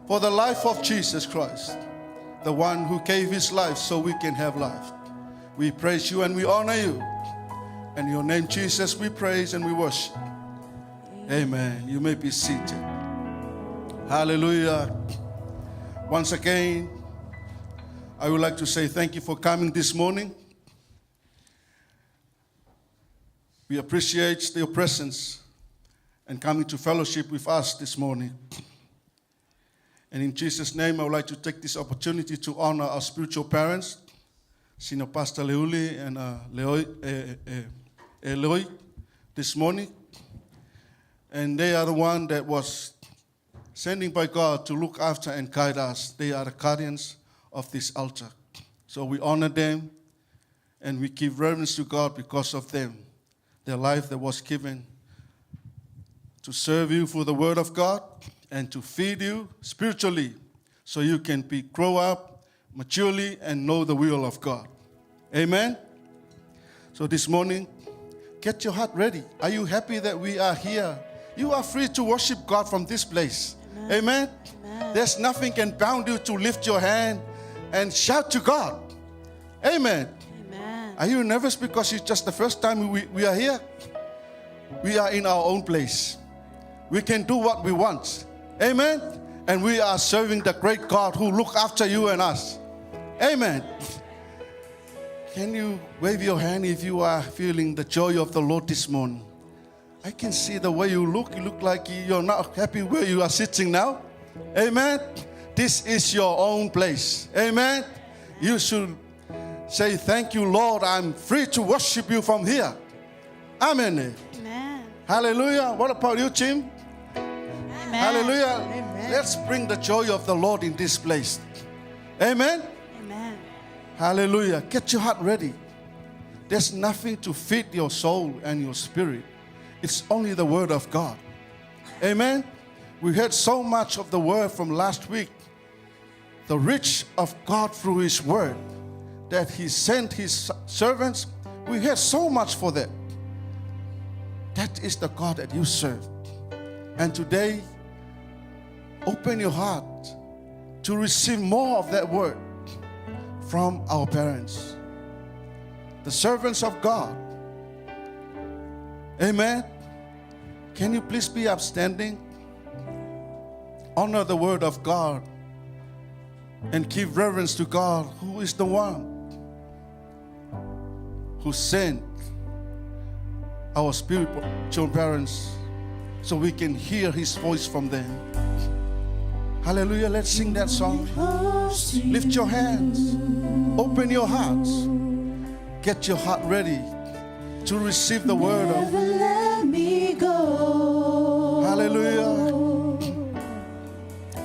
for the life of Jesus Christ, the one who gave his life so we can have life. We praise you and we honor you. In your name, Jesus, we praise and we worship. Amen. You may be seated. Hallelujah. Once again, I would like to say thank you for coming this morning. We appreciate your presence and coming to fellowship with us this morning. And in Jesus' name, I would like to take this opportunity to honor our spiritual parents, Senior Pastor Leuli and Eloi, this morning. And they are the one that was sending by God to look after and guide us. They are the guardians of this altar. So we honor them and we give reverence to God because of them, their life that was given to serve you for the Word of God and to feed you spiritually so you can grow up maturely and know the will of God. Amen? So this morning, get your heart ready. Are you happy that we are here? You are free to worship God from this place. Amen? There's nothing can bound you to lift your hand and shout to God. Amen. Amen. Are you nervous because it's just the first time we are here? We are in our own place. We can do what we want. Amen. And we are serving the great God who look after you and us. Amen. Can you wave your hand if you are feeling the joy of the Lord this morning? I can see the way you look. You look like you're not happy where you are sitting now. Amen. This is your own place. Amen. You should say, thank you, Lord. I'm free to worship you from here. Amen. Amen. Hallelujah. What about you, Jim? Amen. Hallelujah. Amen. Let's bring the joy of the Lord in this place. Amen. Amen. Hallelujah. Get your heart ready. There's nothing to feed your soul and your spirit. It's only the Word of God. Amen. We heard so much of the Word from last week. The rich of God through His Word, that He sent His servants. We heard so much for that. That is the God that you serve. And today, open your heart to receive more of that Word from our parents, the servants of God. Amen. Can you please be upstanding? Honor the Word of God and give reverence to God, who is the one who sent our spiritual parents so we can hear His voice from them. Hallelujah. Let's sing that song. Lift your hands. Open your hearts. Get your heart ready to receive the word of Never let me go. Hallelujah.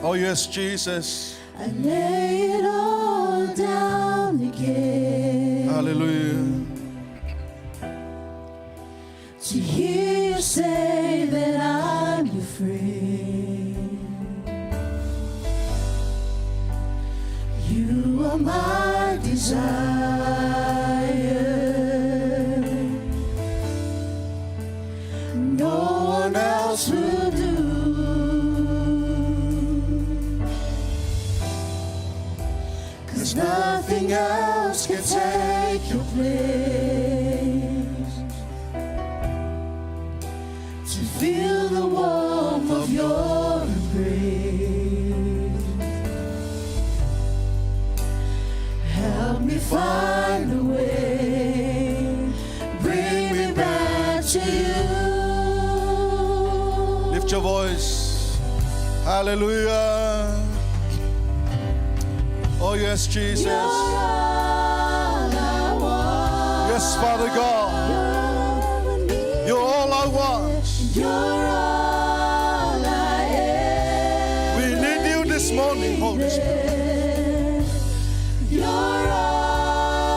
Oh yes, Jesus. I lay it all down again. Hallelujah. To hear you say that I'm your friend. You are my desire. No one else will do. 'Cause nothing else can take your place. To feel the warmth of your embrace. Help me find a way. Bring me back to you. Lift your voice. Hallelujah. Oh yes, Jesus. You're all I want. Yes, Father God. You're all I want. You're all I am. We need you this morning, Holy Spirit. You're all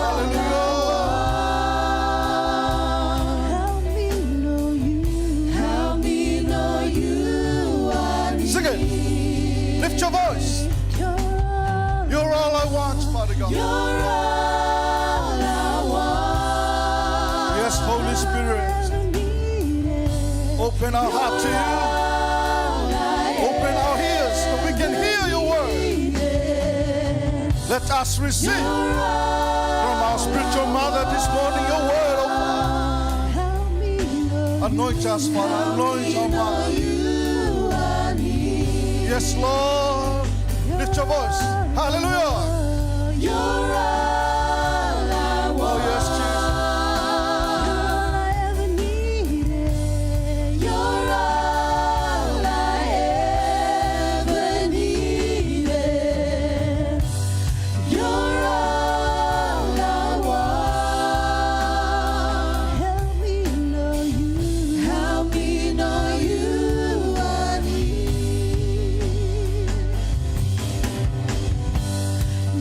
Hallelujah. help me know you. Help me know you. I need. Sing it. Lift your voice. You're all I want, Father God. You're all I want. Yes, Holy Spirit. Open our heart to you. Open our ears so we can hear your word. Let us receive from our spiritual mother this morning your word, oh God. Anoint us, Father. Anoint our mother. Yes, Lord. Lift your voice. Hallelujah. You're all I want. Oh, yes, All I ever needed. You're all I ever needed. You're all I want. Help me know you. Help me know you. I need.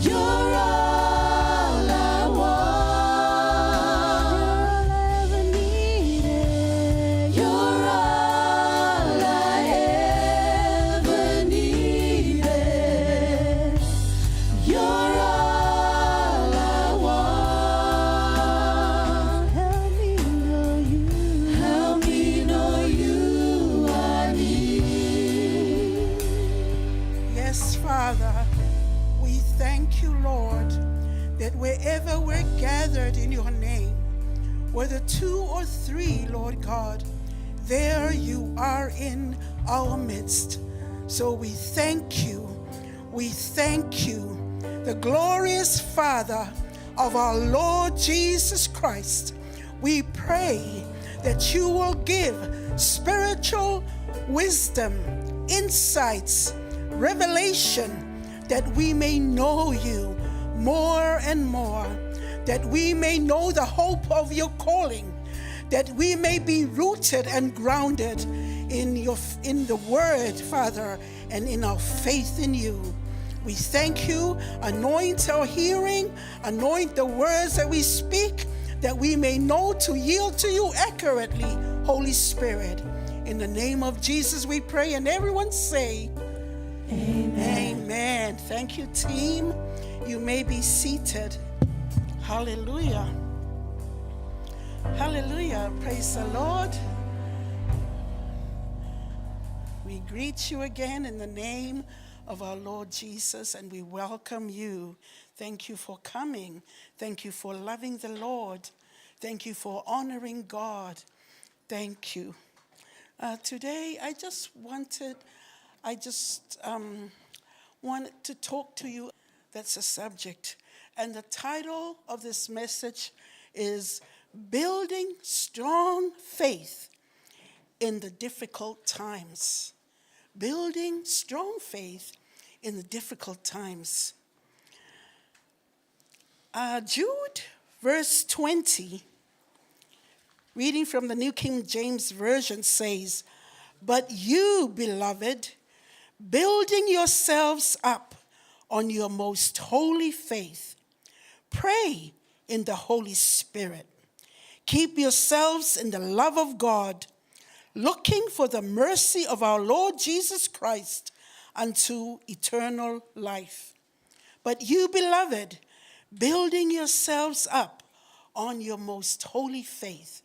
You're all Father, we thank you, Lord, that wherever we're gathered in your name, whether 2 or 3, Lord God, there you are in our midst. So we thank you. We thank you, the glorious Father of our Lord Jesus Christ. We pray that you will give spiritual wisdom, insights, revelation, that we may know you more and more, that we may know the hope of your calling, that we may be rooted and grounded in the word, Father, and in our faith in you. We thank you. Anoint our hearing, anoint the words that we speak, that we may know to yield to you accurately, Holy Spirit. In the name of Jesus we pray, and everyone say, Amen. Amen. Thank you, team. You may be seated. Hallelujah. Hallelujah. Praise the Lord. We greet you again in the name of our Lord Jesus, and we welcome you. Thank you for coming. Thank you for loving the Lord. Thank you for honoring God. Thank you. Today, I just wanted to talk to you. That's a subject. And the title of this message is Building Strong Faith in the Difficult Times. Building strong faith in the difficult times. Jude, verse 20, reading from the New King James Version, says, "But you, beloved, building yourselves up on your most holy faith, pray in the Holy Spirit. Keep yourselves in the love of God, looking for the mercy of our Lord Jesus Christ unto eternal life. But you, beloved, building yourselves up on your most holy faith."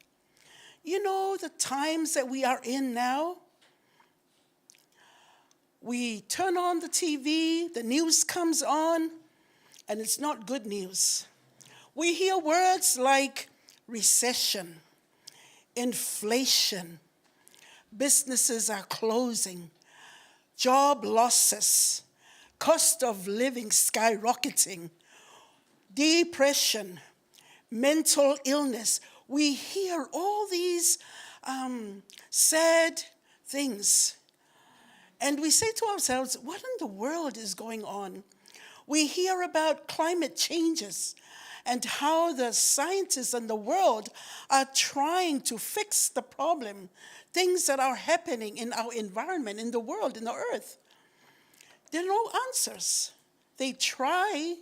You know, the times that we are in now, we turn on the TV, the news comes on, and it's not good news. We hear words like recession, inflation, businesses are closing, job losses, cost of living skyrocketing, depression, mental illness. We hear all these sad things. And we say to ourselves, what in the world is going on? We hear about climate changes and how the scientists in the world are trying to fix the problem, things that are happening in our environment, in the world, in the earth. There are no answers. They try,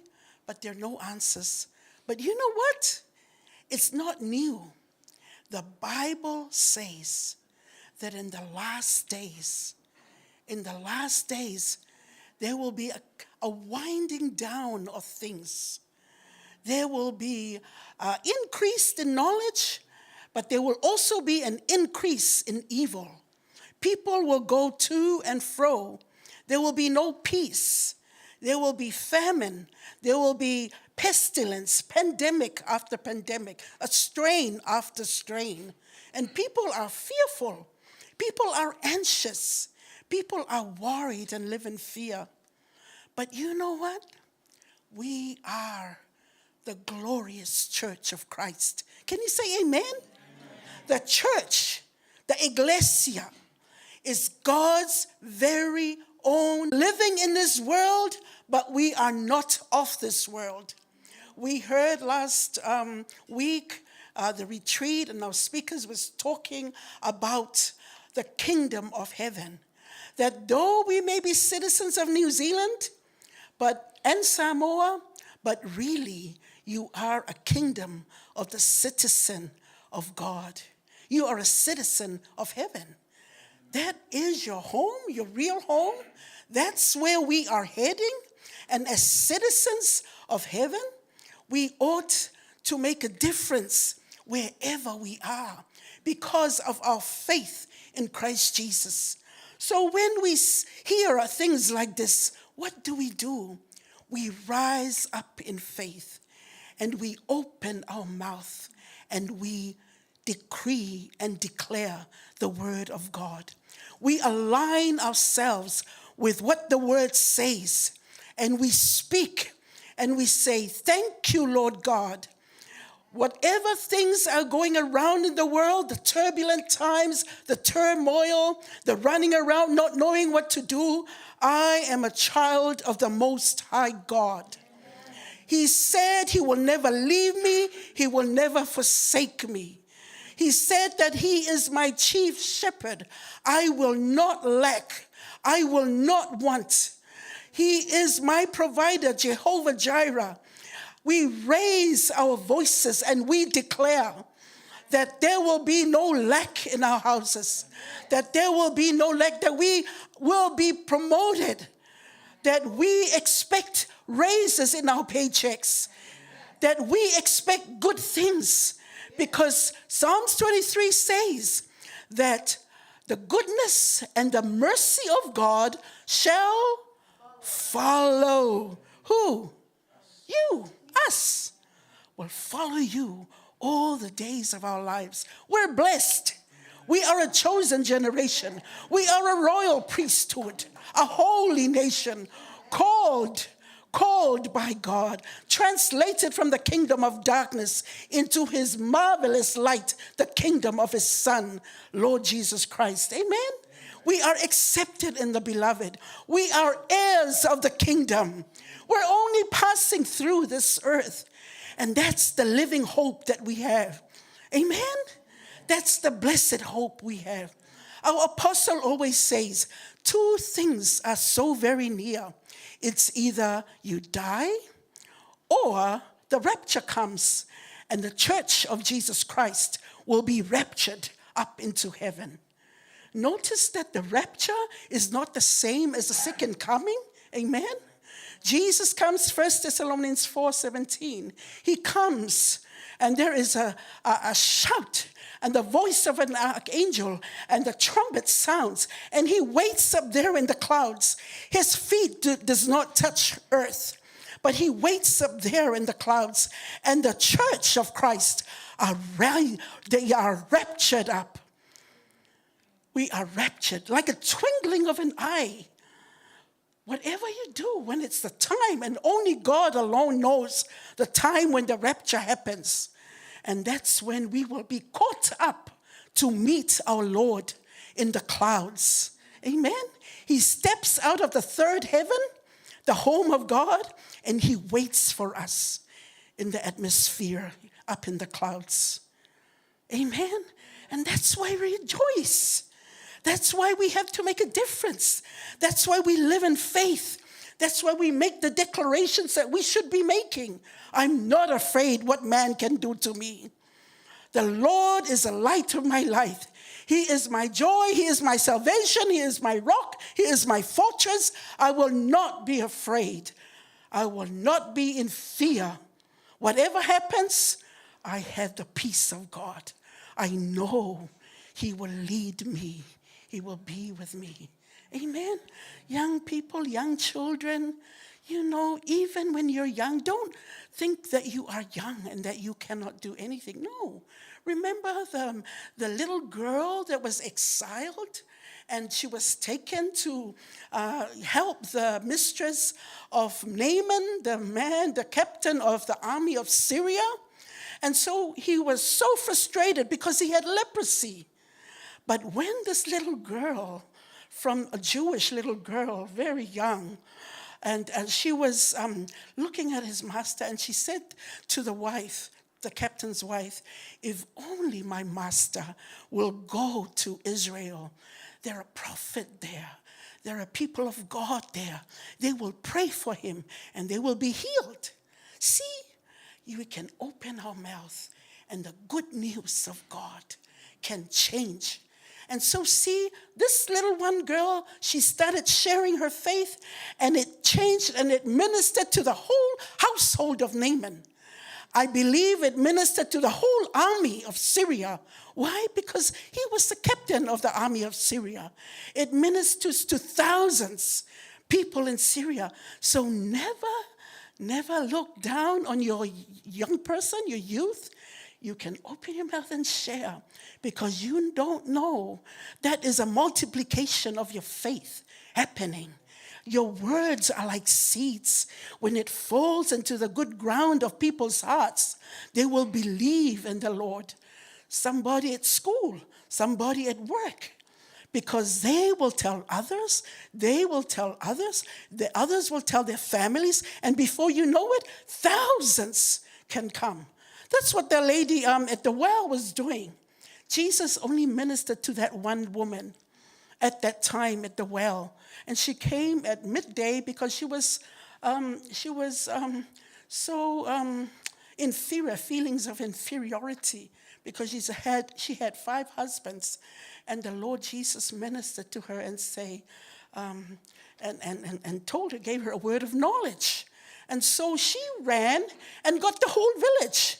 but there are no answers. But you know what? It's not new. The Bible says that in the last days, there will be a winding down of things. There will be increase in knowledge, but there will also be an increase in evil. People will go to and fro. There will be no peace. There will be famine. There will be pestilence, pandemic after pandemic, a strain after strain. And people are fearful. People are anxious. People are worried and live in fear. But you know what? We are the glorious church of Christ. Can you say amen? Amen. The church, the ecclesia, is God's very own, living in this world, but we are not of this world. We heard last week, the retreat, and our speakers was talking about the kingdom of heaven. That though we may be citizens of New Zealand and Samoa, but really you are a kingdom of the citizen of God. You are a citizen of heaven. That is your home, your real home. That's where we are heading. And as citizens of heaven, we ought to make a difference wherever we are because of our faith in Christ Jesus. So when we hear things like this, what do? We rise up in faith and we open our mouth and we decree and declare the word of God. We align ourselves with what the word says, and we speak and we say, thank you, Lord God. Whatever things are going around in the world, the turbulent times, the turmoil, the running around not knowing what to do, I am a child of the Most High God. He said he will never leave me, he will never forsake me. He said that he is my chief shepherd. I will not lack, I will not want. He is my provider, Jehovah Jireh. We raise our voices and we declare that there will be no lack in our houses, that there will be no lack, that we will be promoted, that we expect raises in our paychecks, that we expect good things, because Psalms 23 says that the goodness and the mercy of God shall follow who? You, us, will follow you all the days of our lives. We're blessed. We are a chosen generation. We are a royal priesthood, a holy nation, called by God, translated from the kingdom of darkness into his marvelous light, the kingdom of his Son, Lord Jesus Christ. Amen? We are accepted in the beloved. We are heirs of the kingdom. We're only passing through this earth. And that's the living hope that we have. Amen? That's the blessed hope we have. Our apostle always says, two things are so very near. It's either you die or the rapture comes and the church of Jesus Christ will be raptured up into heaven. Notice that the rapture is not the same as the second coming. Amen? Jesus comes, 1 Thessalonians 4:17. He comes and there is a shout and the voice of an archangel and the trumpet sounds, and he waits up there in the clouds. His feet does not touch earth, but he waits up there in the clouds, and the church of Christ they are raptured up. We are raptured like a twinkling of an eye. Whatever you do, when it's the time, and only God alone knows the time when the rapture happens. And that's when we will be caught up to meet our Lord in the clouds. Amen? He steps out of the third heaven, the home of God, and he waits for us in the atmosphere up in the clouds. Amen? And that's why we rejoice. That's why we have to make a difference. That's why we live in faith. That's why we make the declarations that we should be making. I'm not afraid what man can do to me. The Lord is the light of my life. He is my joy. He is my salvation. He is my rock. He is my fortress. I will not be afraid. I will not be in fear. Whatever happens, I have the peace of God. I know he will lead me. He will be with me. Amen. Young people, young children, you know, even when you're young, don't think that you are young and that you cannot do anything. No. Remember the little girl that was exiled and she was taken to help the mistress of Naaman, the captain of the army of Syria. And so he was so frustrated because he had leprosy. But when this little girl, from a Jewish little girl, very young, and she was looking at his master, and she said to the wife, the captain's wife, if only my master will go to Israel. There are prophets there. There are people of God there. They will pray for him, and they will be healed. See, we can open our mouth, and the good news of God can change. And so see, this little one girl, she started sharing her faith, and it changed and it ministered to the whole household of Naaman. I believe it ministered to the whole army of Syria. Why? Because he was the captain of the army of Syria. It ministers to thousands people in Syria. So never look down on your young person, your youth. You can open your mouth and share, because you don't know. That is a multiplication of your faith happening. Your words are like seeds. When it falls into the good ground of people's hearts, they will believe in the Lord. Somebody at school, somebody at work, because they will tell others, the others will tell their families, and before you know it, thousands can come. That's what the lady at the well was doing. Jesus only ministered to that one woman at that time at the well. And she came at midday because she was so inferior, feelings of inferiority, because she had 5 husbands. And the Lord Jesus ministered to her and say, and told her, gave her a word of knowledge. And so she ran and got the whole village.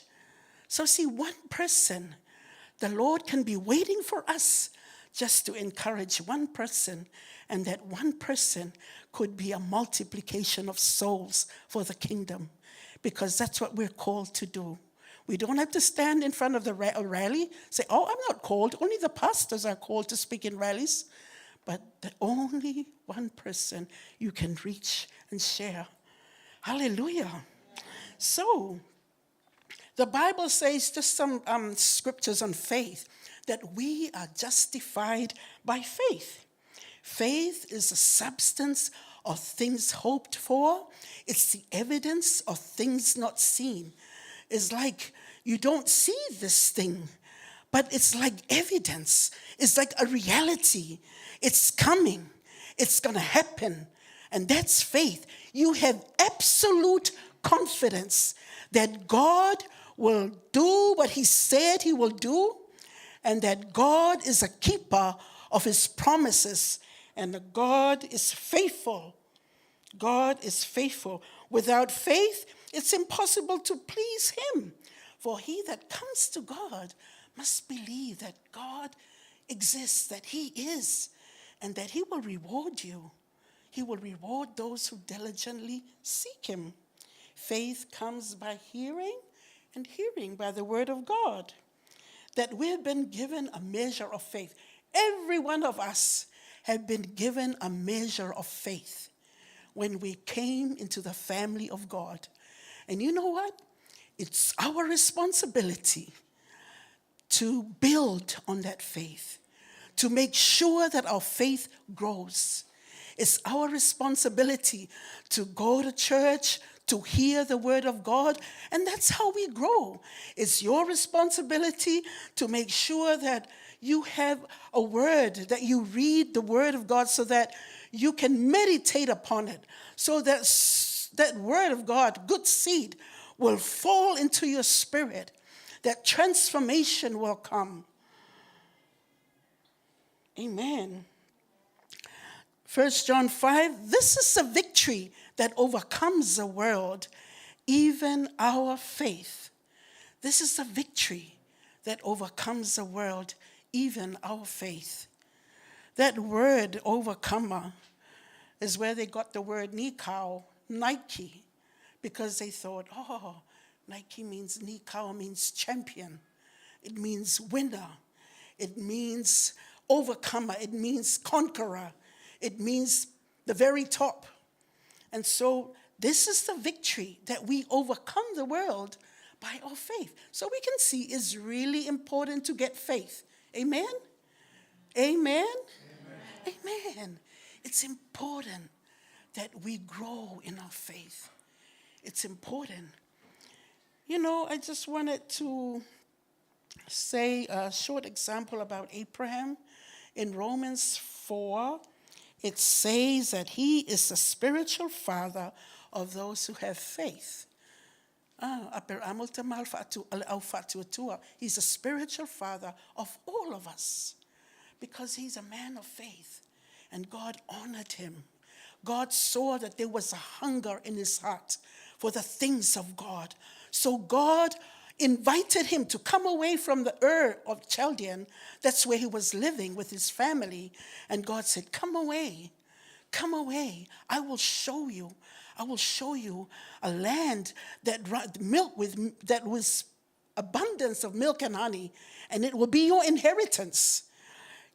So see, one person, the Lord can be waiting for us just to encourage one person, and that one person could be a multiplication of souls for the kingdom, because that's what we're called to do. We don't have to stand in front of the rally, say, oh, I'm not called. Only the pastors are called to speak in rallies. But only one person you can reach and share. Hallelujah. So, the Bible says, just some scriptures on faith, that we are justified by faith. Faith is the substance of things hoped for. It's the evidence of things not seen. It's like you don't see this thing, but it's like evidence. It's like a reality. It's coming. It's going to happen. And that's faith. You have absolute confidence that God will do what he said he will do, and that God is a keeper of his promises, and that God is faithful. God is faithful. Without faith, it's impossible to please him. For he that comes to God must believe that God exists, that he is, and that he will reward you. He will reward those who diligently seek him. Faith comes by hearing, and hearing by the word of God. That we have been given a measure of faith. Every one of us have been given a measure of faith when we came into the family of God. And you know what? It's our responsibility to build on that faith, to make sure that our faith grows. It's our responsibility to go to church, to hear the word of God, and that's how we grow. It's your responsibility to make sure that you have a word, that you read the word of God so that you can meditate upon it, so that that word of God, good seed, will fall into your spirit, that transformation will come. Amen. 1 John 5, this is the victory that overcomes the world, even our faith. This is the victory that overcomes the world, even our faith. That word, overcomer, is where they got the word Nikau, Nike, because they thought, oh, Nike means, Nikau means champion. It means winner. It means overcomer. It means conqueror. It means the very top. And so this is the victory, that we overcome the world by our faith. So we can see it's really important to get faith. Amen? Amen? Amen. Amen. It's important that we grow in our faith. It's important. You know, I just wanted to say a short example about Abraham. In Romans 4, it says that he is the spiritual father of those who have faith. He's a spiritual father of all of us because he's a man of faith. And God honored him. God saw that there was a hunger in his heart for the things of God. So God invited him to come away from the Ur of Chaldean. That's where he was living with his family. And God said, come away. come away. I will show you. I will show you a land that that was abundance of milk and honey, and it will be your inheritance.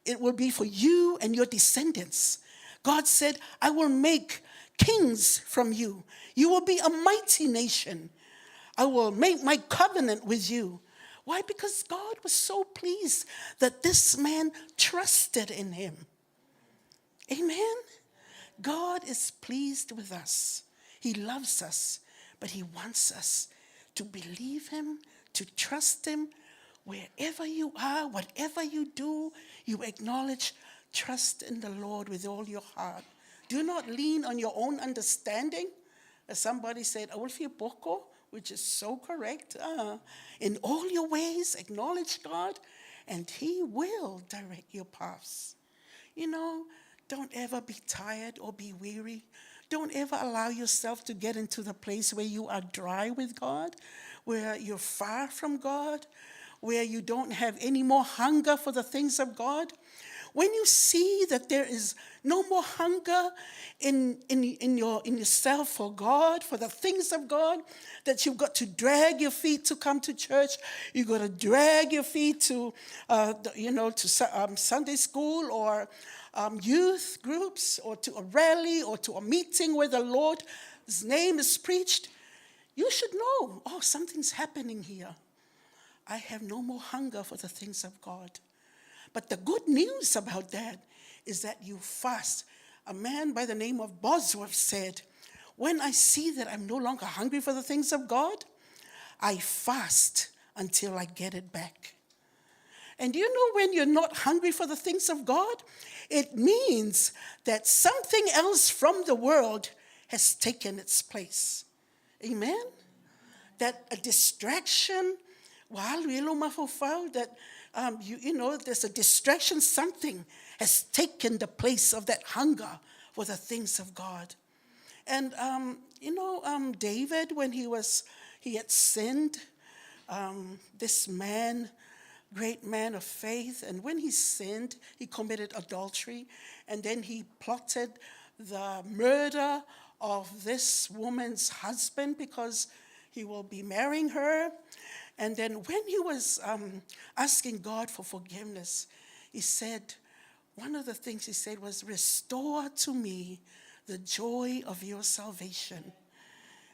It will be for you and your descendants. God said, I will make kings from you. You will be a mighty nation. I will make my covenant with you. Why? Because God was so pleased that this man trusted in him. Amen? God is pleased with us. He loves us, but he wants us to believe him, to trust him. Wherever you are, whatever you do, you acknowledge, trust in the Lord with all your heart. Do not lean on your own understanding. As somebody said, "Awulfi poko," which is so correct. In all your ways, acknowledge God, and he will direct your paths. You know, don't ever be tired or be weary. Don't ever allow yourself to get into the place where you are dry with God, where you're far from God, where you don't have any more hunger for the things of God. When you see that there is no more hunger in yourself for God, for the things of God, that you've got to drag your feet to come to church, you've got to drag your feet to, Sunday school or youth groups or to a rally or to a meeting where the Lord's name is preached, you should know, oh, something's happening here. I have no more hunger for the things of God. But the good news about that is that you fast. A man by the name of Bosworth said, when I see that I'm no longer hungry for the things of God, I fast until I get it back. And you know, when you're not hungry for the things of God, it means that something else from the world has taken its place. Amen? That a distraction, that there's a distraction, something has taken the place of that hunger for the things of God. And, David, when he had sinned, this man, great man of faith, and when he sinned, he committed adultery, and then he plotted the murder of this woman's husband because he will be marrying her. And then when he was asking God for forgiveness, he said, one of the things he said was, restore to me the joy of your salvation.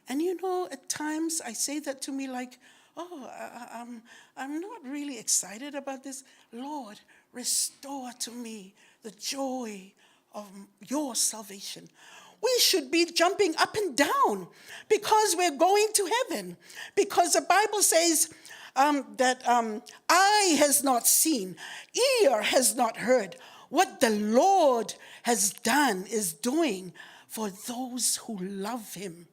And you know, at times I say that to me like, I'm not really excited about this. Lord, restore to me the joy of your salvation. We should be jumping up and down because we're going to heaven. Because the Bible says that eye has not seen, ear has not heard what the Lord has done, is doing for those who love him.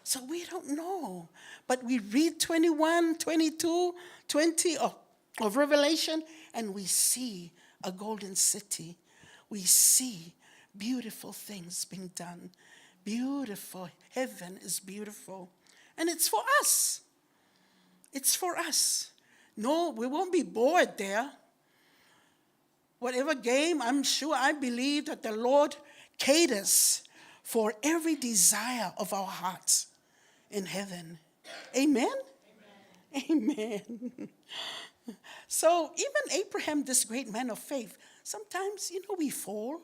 So we don't know. But we read 21, 22, 20 of Revelation, and we see a golden city. We see beautiful things being done. Beautiful. Heaven is beautiful. And it's for us. It's for us. No, we won't be bored there. Whatever game, I believe that the Lord caters for every desire of our hearts in heaven. Amen? Amen. So even Abraham, this great man of faith, sometimes, we fall.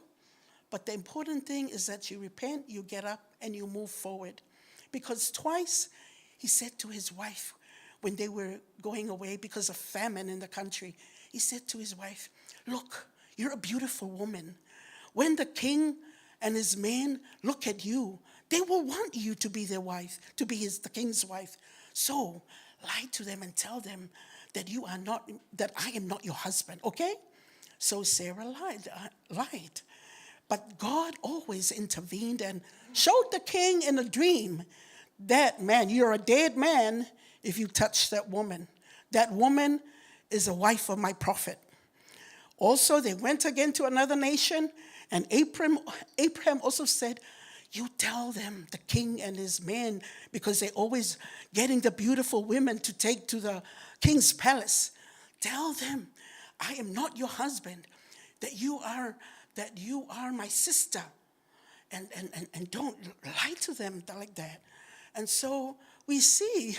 But the important thing is that you repent, you get up, and you move forward. Because twice he said to his wife, when they were going away because of famine in the country, he said to his wife, look, you're a beautiful woman. When the king and his men look at you, they will want you to be their wife, to be the king's wife. So lie to them and tell them that that I am not your husband, okay? So Sarah lied. But God always intervened and showed the king in a dream that, man, you're a dead man if you touch that woman. That woman is a wife of my prophet. Also, they went again to another nation, and Abraham also said, you tell them, the king and his men, because they're always getting the beautiful women to take to the king's palace. Tell them, I am not your husband, that you are my sister. and don't lie to them like that. And so we see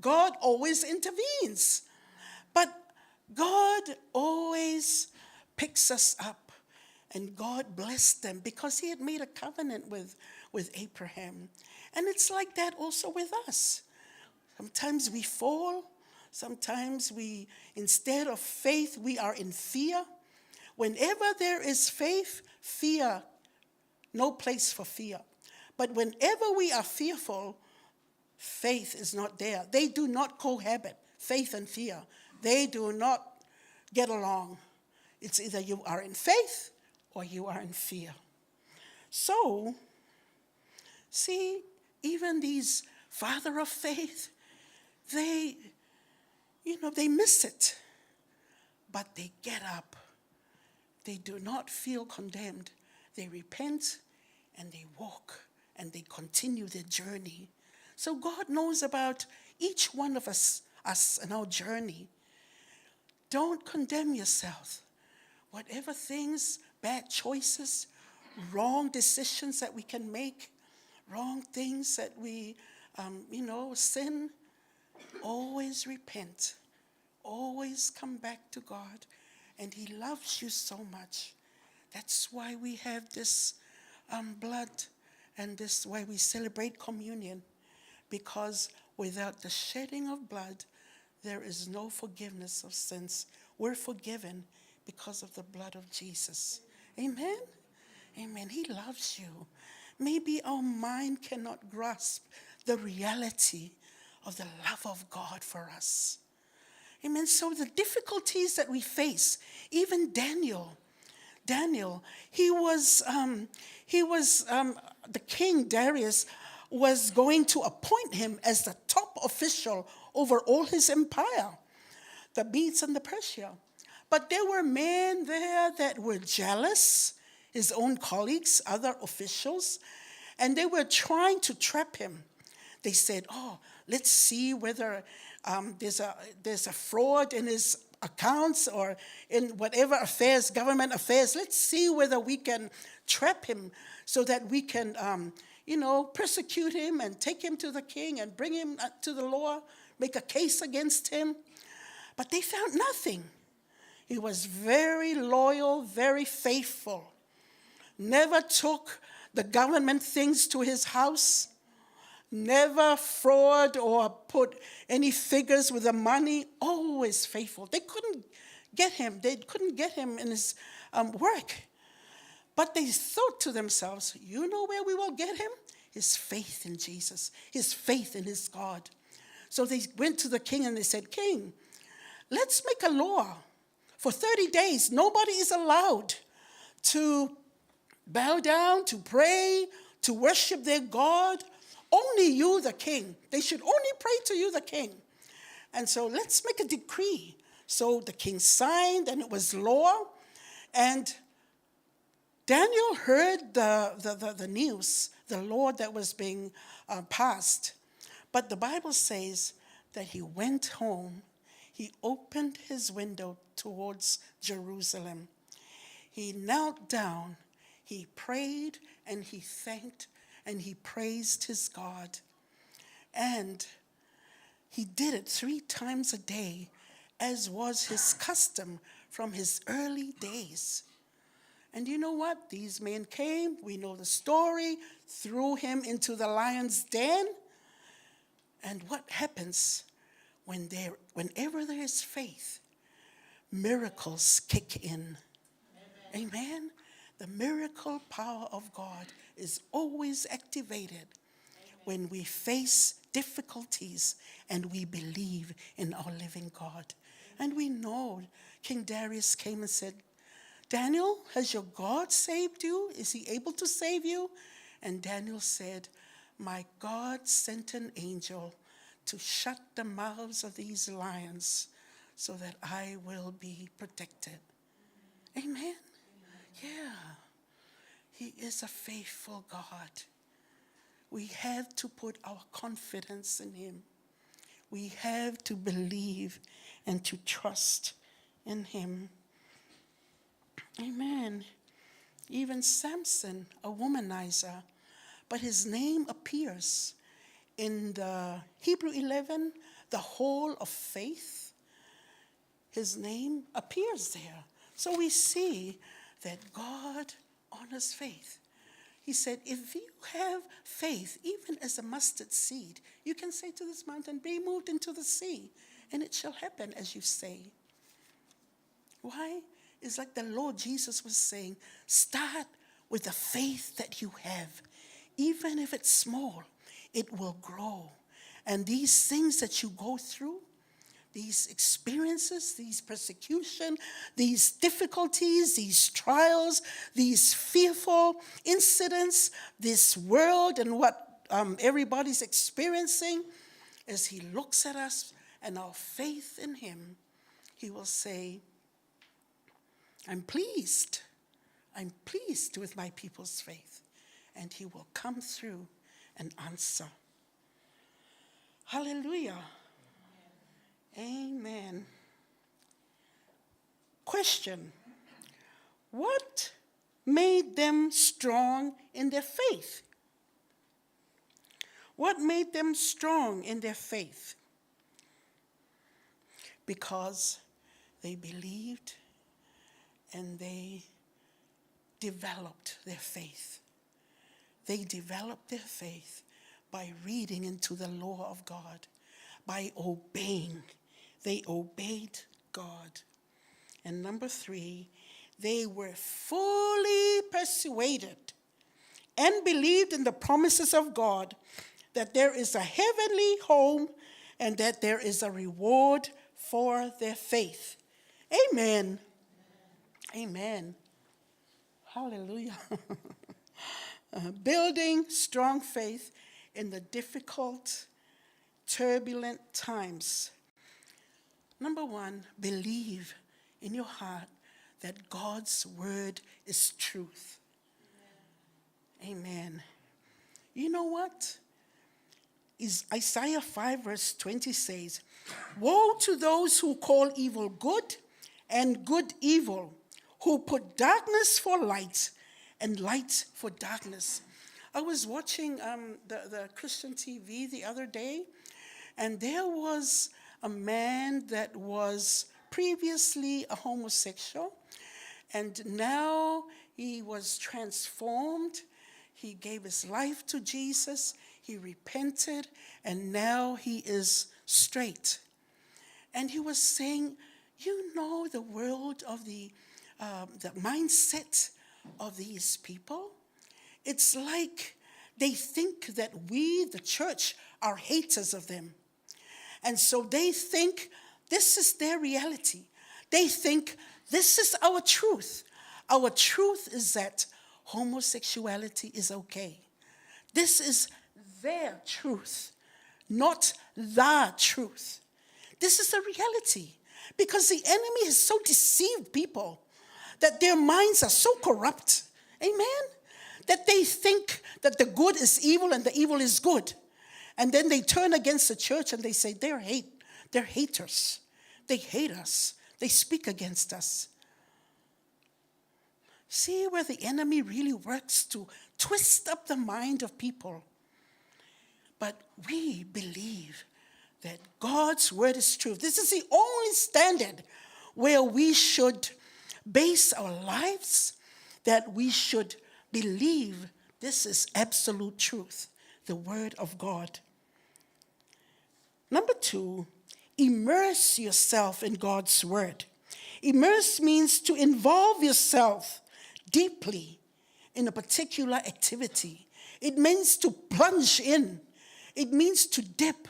God always intervenes. But God always picks us up. And God blessed them because he had made a covenant with Abraham. And it's like that also with us. Sometimes we fall. Sometimes we, instead of faith, we are in fear. Whenever there is faith, fear, no place for fear. But whenever we are fearful, faith is not there. They do not cohabit, faith and fear. They do not get along. It's either you are in faith or you are in fear. So, see, even these father of faith, they miss it. But they get up. They do not feel condemned. They repent and they walk and they continue their journey. So God knows about each one of us and our journey. Don't condemn yourself. Whatever things, bad choices, wrong decisions that we can make, wrong things that we, sin, always repent. Always come back to God. And he loves you so much. That's why we have this blood, and this why we celebrate communion. Because without the shedding of blood, there is no forgiveness of sins. We're forgiven because of the blood of Jesus. Amen? Amen. He loves you. Maybe our mind cannot grasp the reality of the love of God for us. Amen. So the difficulties that we face, even Daniel, he was the king Darius was going to appoint him as the top official over all his empire, the Medes and the Persia. But there were men there that were jealous, his own colleagues, other officials, and they were trying to trap him. They said, "Oh, let's see whether there's a fraud in his accounts or in whatever affairs, government affairs. Let's see whether we can trap him so that we can, persecute him and take him to the king and bring him to the law, make a case against him." But they found nothing. He was very loyal, very faithful. Never took the government things to his house. Never fraud or put any figures with the money. Always faithful. They couldn't get him. They couldn't get him in his work. But they thought to themselves, you know where we will get him? His faith in Jesus. His faith in his God. So they went to the king and they said, "King, let's make a law. For 30 days, nobody is allowed to bow down, to pray, to worship their God. Only you, the king. They should only pray to you, the king. And so let's make a decree." So the king signed, and it was law. And Daniel heard the news, the law that was being passed. But the Bible says that he went home. He opened his window towards Jerusalem. He knelt down. He prayed and he thanked and he praised his God. And he did it 3 times a day, as was his custom from his early days. And you know what? These men came, we know the story, threw him into the lion's den. And what happens whenever there is faith? Miracles kick in. Amen? The miracle power of God is always activated when we face difficulties and we believe in our living God. And we know King Darius came and said, "Daniel, has your God saved you? Is he able to save you?" And Daniel said, "My God sent an angel to shut the mouths of these lions so that I will be protected." Amen? Yeah. He is a faithful God. We have to put our confidence in him. We have to believe and to trust in him. Amen. Even Samson, a womanizer, but his name appears in the Hebrew 11, the hall of faith. His name appears there. So we see that God honors faith. He said, if you have faith, even as a mustard seed, you can say to this mountain, be moved into the sea, and it shall happen as you say. Why? It's like the Lord Jesus was saying, start with the faith that you have. Even if it's small, it will grow. And these things that you go through, these experiences, these persecution, these difficulties, these trials, these fearful incidents, this world and what everybody's experiencing, as he looks at us and our faith in him, he will say, I'm pleased with my people's faith. And he will come through and answer. Hallelujah. Amen. Question. What made them strong in their faith? What made them strong in their faith? Because they believed and they developed their faith. They developed their faith by reading into the law of God, by obeying. They obeyed God. And number 3, they were fully persuaded and believed in the promises of God that there is a heavenly home and that there is a reward for their faith. Amen. Amen. Hallelujah. Building strong faith in the difficult, turbulent times. Number 1, believe in your heart that God's word is truth. Amen. You know what? Isaiah 5 verse 20 says, woe to those who call evil good and good evil, who put darkness for light and light for darkness. I was watching the Christian TV the other day, and there was a man that was previously a homosexual, and now he was transformed. He gave his life to Jesus. He repented, and now he is straight. And he was saying, you know, the world of the mindset of these people, it's like they think that we, the church, are haters of them. And so they think this is their reality. They think this is our truth. Our truth is that homosexuality is okay. This is their truth, not the truth. This is the reality. Because the enemy has so deceived people that their minds are so corrupt. Amen? That they think that the good is evil and the evil is good. And then they turn against the church and they say they're haters. They hate us. They speak against us. See where the enemy really works to twist up the mind of people. But we believe that God's word is truth. This is the only standard where we should base our lives, that we should believe this is absolute truth, the word of God. Number 2, immerse yourself in God's word. Immerse means to involve yourself deeply in a particular activity. It means to plunge in. It means to dip.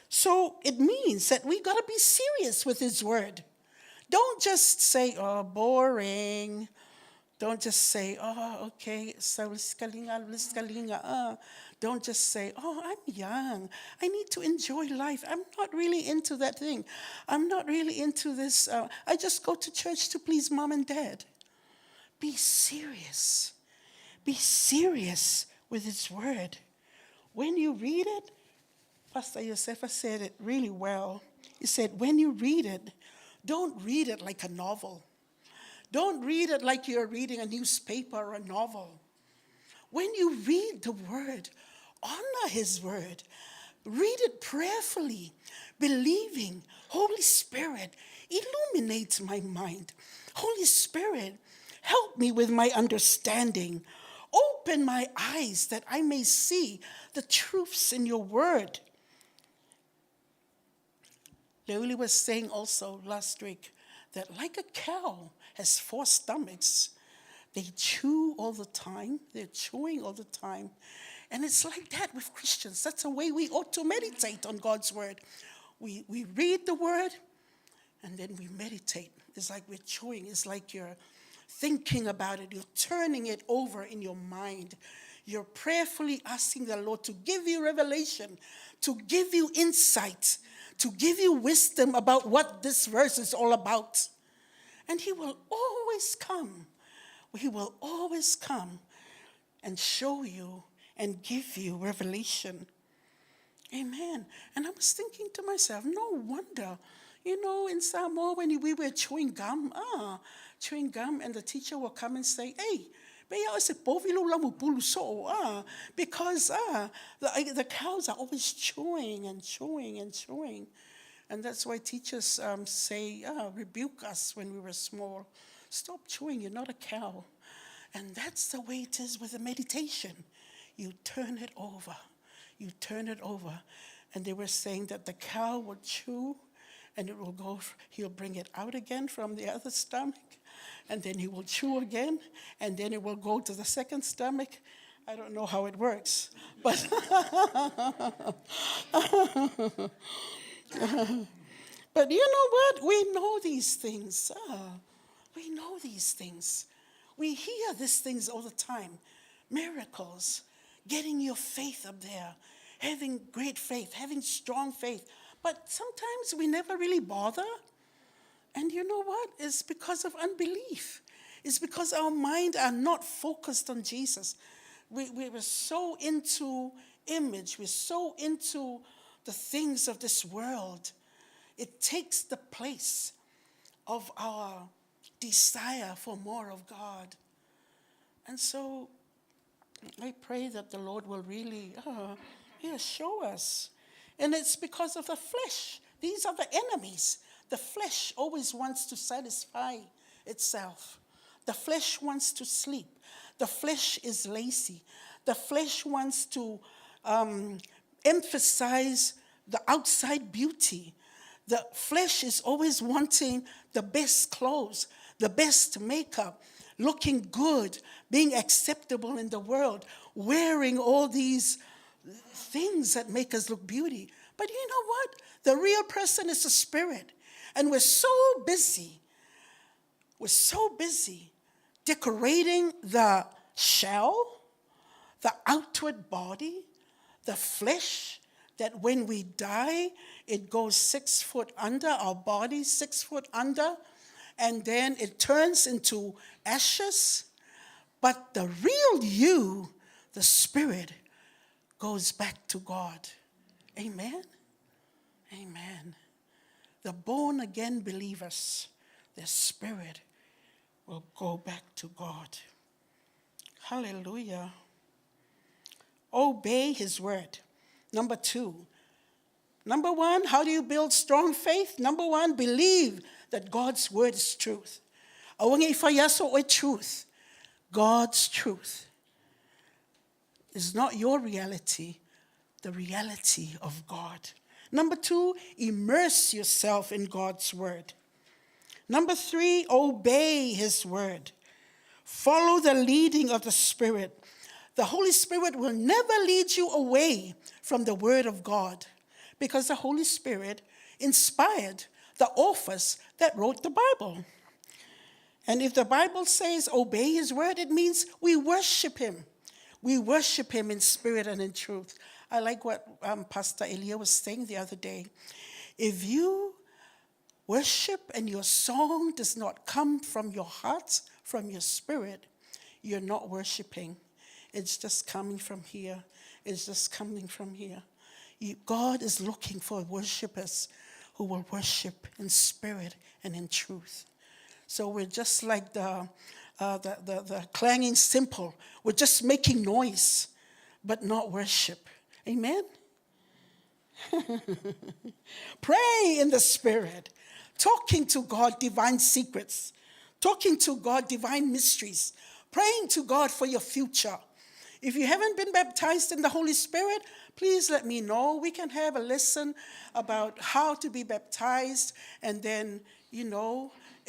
So it means that we got to be serious with his word. Don't just say, oh, boring. Don't just say, oh, okay. Don't just say, oh, I'm young. I need to enjoy life. I'm not really into that thing. I'm not really into this. I just go to church to please mom and dad. Be serious. Be serious with his word. When you read it, Pastor Josefa said it really well. He said, when you read it, don't read it like a novel. Don't read it like you're reading a newspaper or a novel. When you read the word, honor his word. Read it prayerfully, believing. Holy Spirit, illuminate my mind. Holy Spirit, help me with my understanding. Open my eyes that I may see the truths in your word. Leoli was saying also last week that like a cow has 4 stomachs, they chew all the time. They're chewing all the time. And it's like that with Christians. That's the way we ought to meditate on God's word. We read the word, and then we meditate. It's like we're chewing. It's like you're thinking about it. You're turning it over in your mind. You're prayerfully asking the Lord to give you revelation, to give you insight, to give you wisdom about what this verse is all about. And he will always come. He will always come and show you and give you revelation. Amen. And I was thinking to myself, no wonder, in Samoa when we were chewing gum, and the teacher will come and say, hey, because the cows are always chewing and chewing and chewing. And that's why teachers rebuke us when we were small. Stop chewing, you're not a cow. And that's the way it is with the meditation. You turn it over. You turn it over. And they were saying that the cow will chew and it will go, he'll bring it out again from the other stomach. And then he will chew again. And then it will go to the second stomach. I don't know how it works. But, but you know what? We know these things. We know these things. We hear these things all the time. Miracles. Getting your faith up there, having great faith, having strong faith. But sometimes we never really bother. And you know what? It's because of unbelief. It's because our mind are not focused on Jesus. We were so into image. We're so into the things of this world. It takes the place of our desire for more of God. And so I pray that the Lord will really show us. And it's because of the flesh. These are the enemies. The flesh always wants to satisfy itself. The flesh wants to sleep. The flesh is lazy. The flesh wants to emphasize the outside beauty. The flesh is always wanting the best clothes, the best makeup, looking good, being acceptable in the world, wearing all these things that make us look beauty. But you know what? The real person is the spirit. And we're so busy decorating the shell, the outward body, the flesh, that when we die, it goes 6 foot under, our body 6 foot under, and then it turns into ashes. But the real you, the spirit, goes back to God. Amen? Amen. The born-again believers, their spirit will go back to God. Hallelujah. Obey his word. Number 2. Number 1, how do you build strong faith? Number 1, believe that God's word is truth. Awangi ifayaso o truth. God's truth is not your reality, the reality of God. Number 2, immerse yourself in God's word. Number 3, obey his word. Follow the leading of the Spirit. The Holy Spirit will never lead you away from the word of God, because the Holy Spirit inspired the authors that wrote the Bible. And if the Bible says obey his word, it means we worship him. We worship him in spirit and in truth. I like what Pastor Elia was saying the other day. If you worship and your song does not come from your heart, from your spirit, you're not worshiping. It's just coming from here. It's just coming from here. God is looking for worshipers who will worship in spirit and in truth. So we're just like the clanging cymbal. We're just making noise, but not worship. Amen? Pray in the Spirit, talking to God divine secrets, talking to God divine mysteries, praying to God for your future. If you haven't been baptized in the Holy Spirit, please let me know. We can have a lesson about how to be baptized, and then,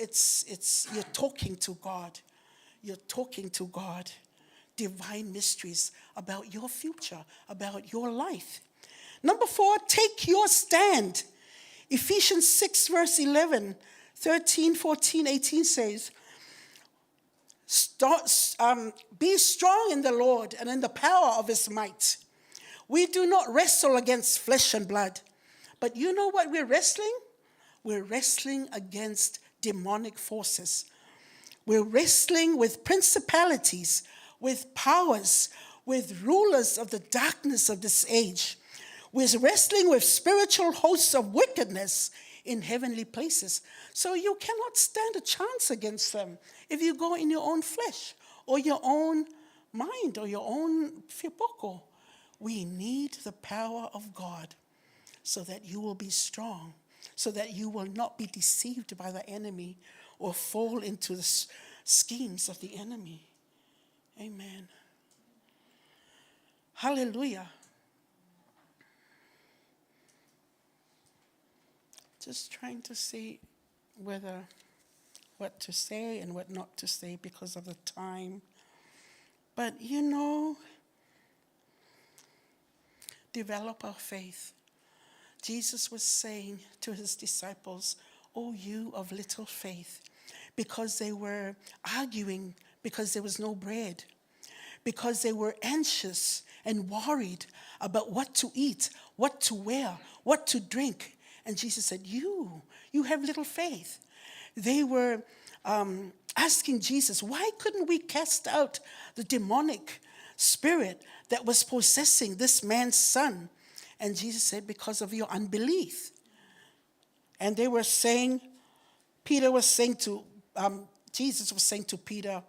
it's you're talking to God. You're talking to God. Divine mysteries about your future, about your life. Number 4, take your stand. Ephesians 6, verse 11, 13, 14, 18 says, be strong in the Lord and in the power of his might. We do not wrestle against flesh and blood. But you know what we're wrestling? We're wrestling against demonic forces. We're wrestling with principalities, with powers, with rulers of the darkness of this age. We're wrestling with spiritual hosts of wickedness in heavenly places. So you cannot stand a chance against them if you go in your own flesh or your own mind or your own fipoko. We need the power of God so that you will be strong, so that you will not be deceived by the enemy or fall into the schemes of the enemy. Amen. Hallelujah. Just trying to see what to say and what not to say because of the time. But develop our faith. Jesus was saying to his disciples, "O you of little faith," because they were arguing because there was no bread, because they were anxious and worried about what to eat, what to wear, what to drink. And Jesus said, you have little faith. They were asking Jesus, why couldn't we cast out the demonic spirit that was possessing this man's son? And Jesus said, because of your unbelief. And they were saying, Jesus was saying to Peter,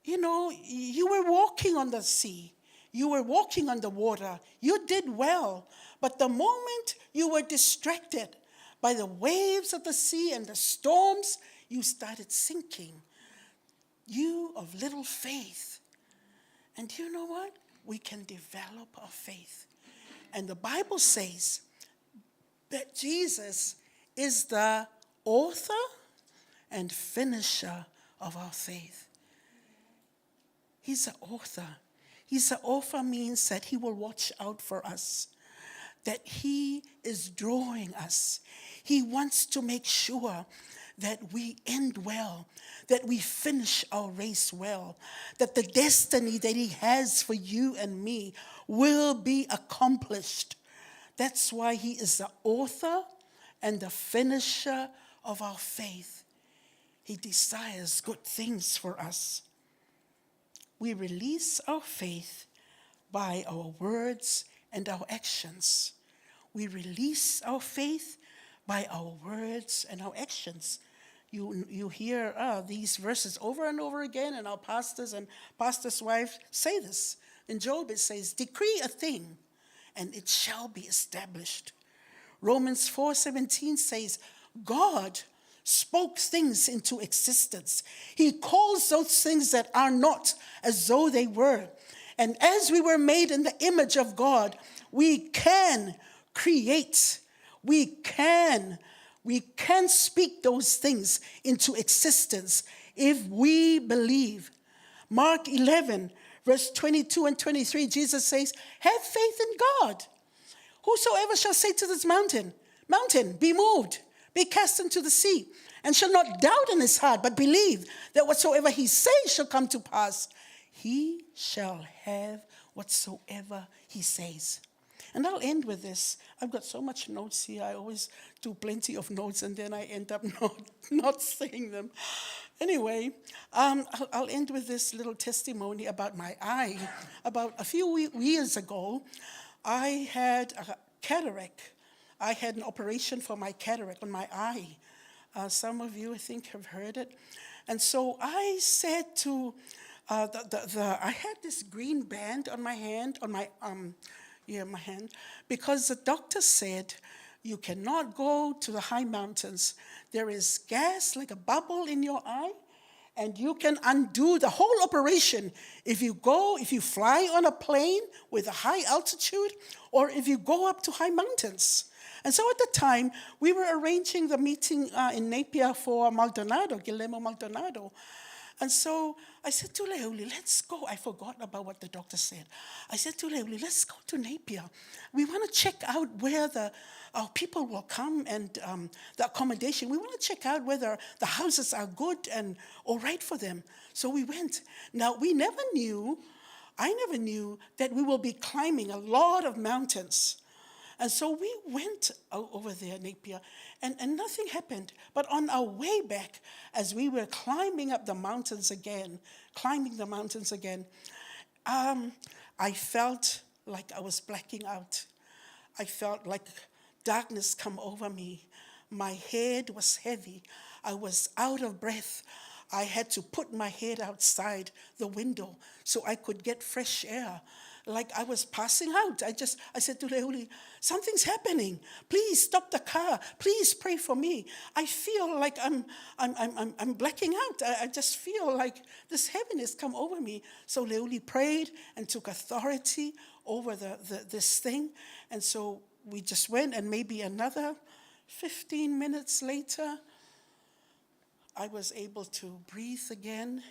you were walking on the sea. You were walking on the water. You did well. But the moment you were distracted by the waves of the sea and the storms, you started sinking. You of little faith. And you know what? We can develop our faith. And the Bible says that Jesus is the author and finisher of our faith. He's the author. He's the author means that he will watch out for us, that he is drawing us. He wants to make sure that we end well, that we finish our race well, that the destiny that he has for you and me will be accomplished. That's why he is the author and the finisher of our faith. He desires good things for us. We release our faith by our words and our actions. We release our faith by our words and our actions. You hear these verses over and over again, and our pastors and pastors' wives say this. In Job it says, decree a thing, and it shall be established. Romans 4:17 says, God spoke things into existence. He calls those things that are not as though they were. And as we were made in the image of God, we can create. We can speak those things into existence if we believe. Mark 11, verse 22 and 23, Jesus says, have faith in God. Whosoever shall say to this mountain, be moved, be cast into the sea, and shall not doubt in his heart, but believe that whatsoever he says shall come to pass, he shall have whatsoever he says. And I'll end with this. I've got so much notes here. I always do plenty of notes, and then I end up not saying them. Anyway, I'll end with this little testimony about my eye. About a few years ago, I had a cataract. I had an operation for my cataract on my eye. Some of you, I think, have heard it. And so I said to I had this green band on my hand, on my my hand, because the doctor said you cannot go to the high mountains. There is gas like a bubble in your eye, and you can undo the whole operation if you fly on a plane with a high altitude, or if you go up to high mountains. And so at the time, we were arranging the meeting in Napier for Maldonado, Guillermo Maldonado. And so I said to Leoli, let's go. I forgot about what the doctor said. I said to Leoli, let's go to Napier. We want to check out where our people will come and the accommodation. We want to check out whether the houses are good and all right for them. So we went. Now, I never knew that we will be climbing a lot of mountains. And so we went over there, Napier, and nothing happened. But on our way back, as we were climbing the mountains again, I felt like I was blacking out. I felt like darkness come over me. My head was heavy. I was out of breath. I had to put my head outside the window so I could get fresh air. Like I was passing out. I said to Leoli, something's happening. Please stop the car. Please pray for me. I feel like I'm blacking out. I just feel like this heaviness come over me. So Leoli prayed and took authority over this thing. And so we just went, and maybe another 15 minutes later, I was able to breathe again.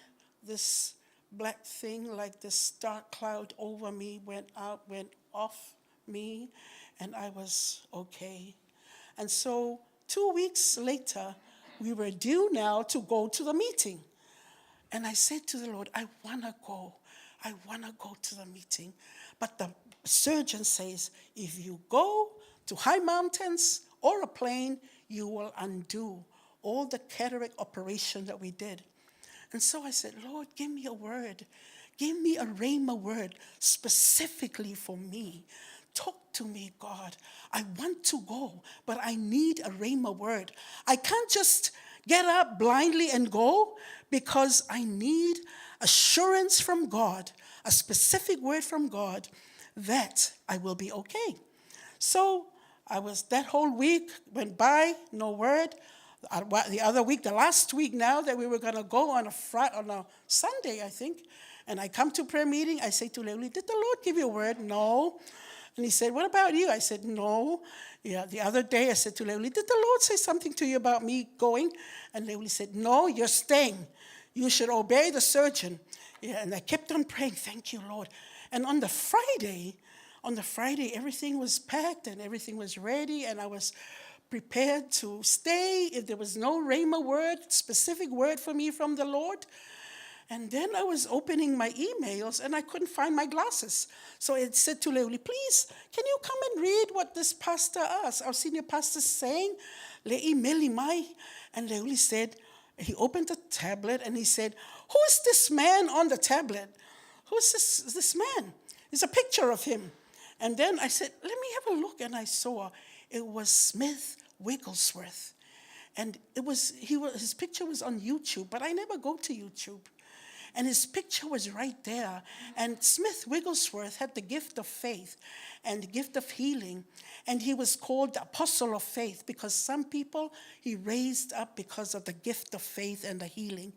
This black thing, like this dark cloud over me, went off me, and I was okay. And so 2 weeks later, we were due now to go to the meeting. And I said to the Lord, I want to go to the meeting. But the surgeon says, if you go to high mountains or a plane, you will undo all the cataract operation that we did. And so I said, Lord, give me a word. Give me a rhema word specifically for me. Talk to me, God. I want to go, but I need a rhema word. I can't just get up blindly and go, because I need assurance from God, a specific word from God that I will be okay. So that whole week went by, no word. The other week, the last week now that we were going to go on a Sunday, I think, and I come to prayer meeting, I say to Leoli, did the Lord give you a word? No. And he said, what about you? I said, no. Yeah, the other day I said to Leoli, did the Lord say something to you about me going? And Leoli said, no, you're staying. You should obey the surgeon. Yeah, and I kept on praying, thank you, Lord. And on the Friday, everything was packed and everything was ready, and I was prepared to stay if there was no rhema word, specific word for me from the Lord. And then I was opening my emails and I couldn't find my glasses. So I said to Leoli, please, can you come and read what this pastor, our senior pastor, is saying? Le'i meli mai. And Leoli said, he opened the tablet and he said, who is this man on the tablet? Who's this man? There's a picture of him. And then I said, let me have a look. And I saw it was Smith Wigglesworth. And his picture was on YouTube, but I never go to YouTube. And his picture was right there. And Smith Wigglesworth had the gift of faith and the gift of healing. And he was called the apostle of faith, because some people he raised up because of the gift of faith and the healing.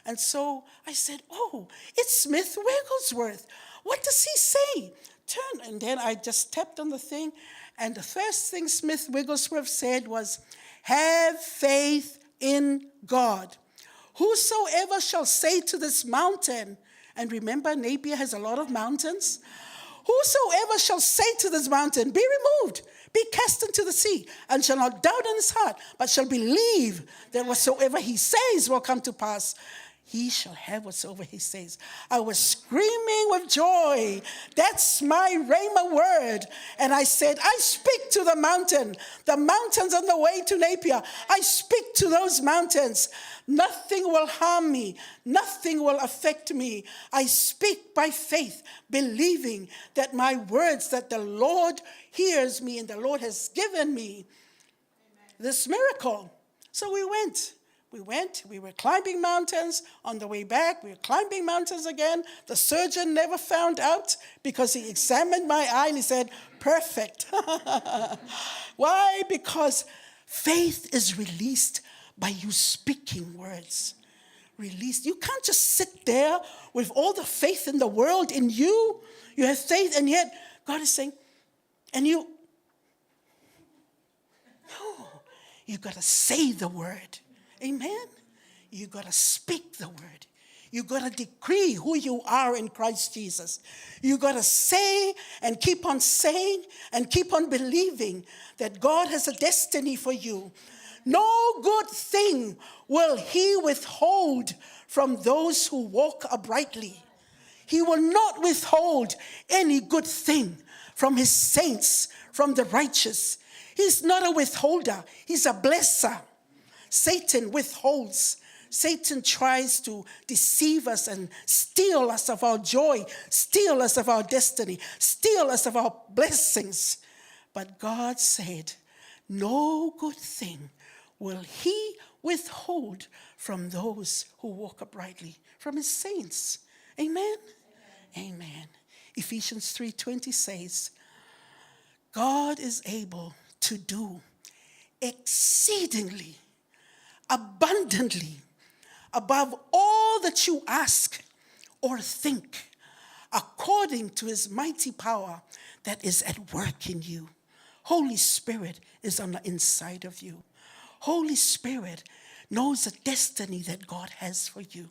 And so I said, oh, it's Smith Wigglesworth. What does he say? Turn. And then I just tapped on the thing. And the first thing Smith Wigglesworth said was, have faith in God. Whosoever shall say to this mountain, and remember, Napier has a lot of mountains. Whosoever shall say to this mountain, be removed, be cast into the sea, and shall not doubt in his heart, but shall believe that whatsoever he says will come to pass, he shall have whatsoever he says. I was screaming with joy. That's my rhema word. And I said, I speak to the mountains on the way to Napier. I speak to those mountains. Nothing will harm me. Nothing will affect me. I speak by faith, believing that my words, that the Lord hears me and the Lord has given me this miracle. So we went. We were climbing mountains. On the way back, we were climbing mountains again. The surgeon never found out because he examined my eye and he said, perfect. Why? Because faith is released by you speaking words. Released. You can't just sit there with all the faith in the world in you. You have faith, and yet God is saying, and you got to say the word. Amen? You got to speak the word. You got to decree who you are in Christ Jesus. You got to say and keep on saying and keep on believing that God has a destiny for you. No good thing will he withhold from those who walk uprightly. He will not withhold any good thing from his saints, from the righteous. He's not a withholder. He's a blesser. Satan withholds. Satan tries to deceive us and steal us of our joy, steal us of our destiny, steal us of our blessings. But God said, no good thing will he withhold from those who walk uprightly, from his saints. Amen? Amen. Ephesians 3:20 says, God is able to do exceedingly, abundantly, above all that you ask or think, according to his mighty power that is at work in you. Holy Spirit is on the inside of you. Holy Spirit knows the destiny that God has for you.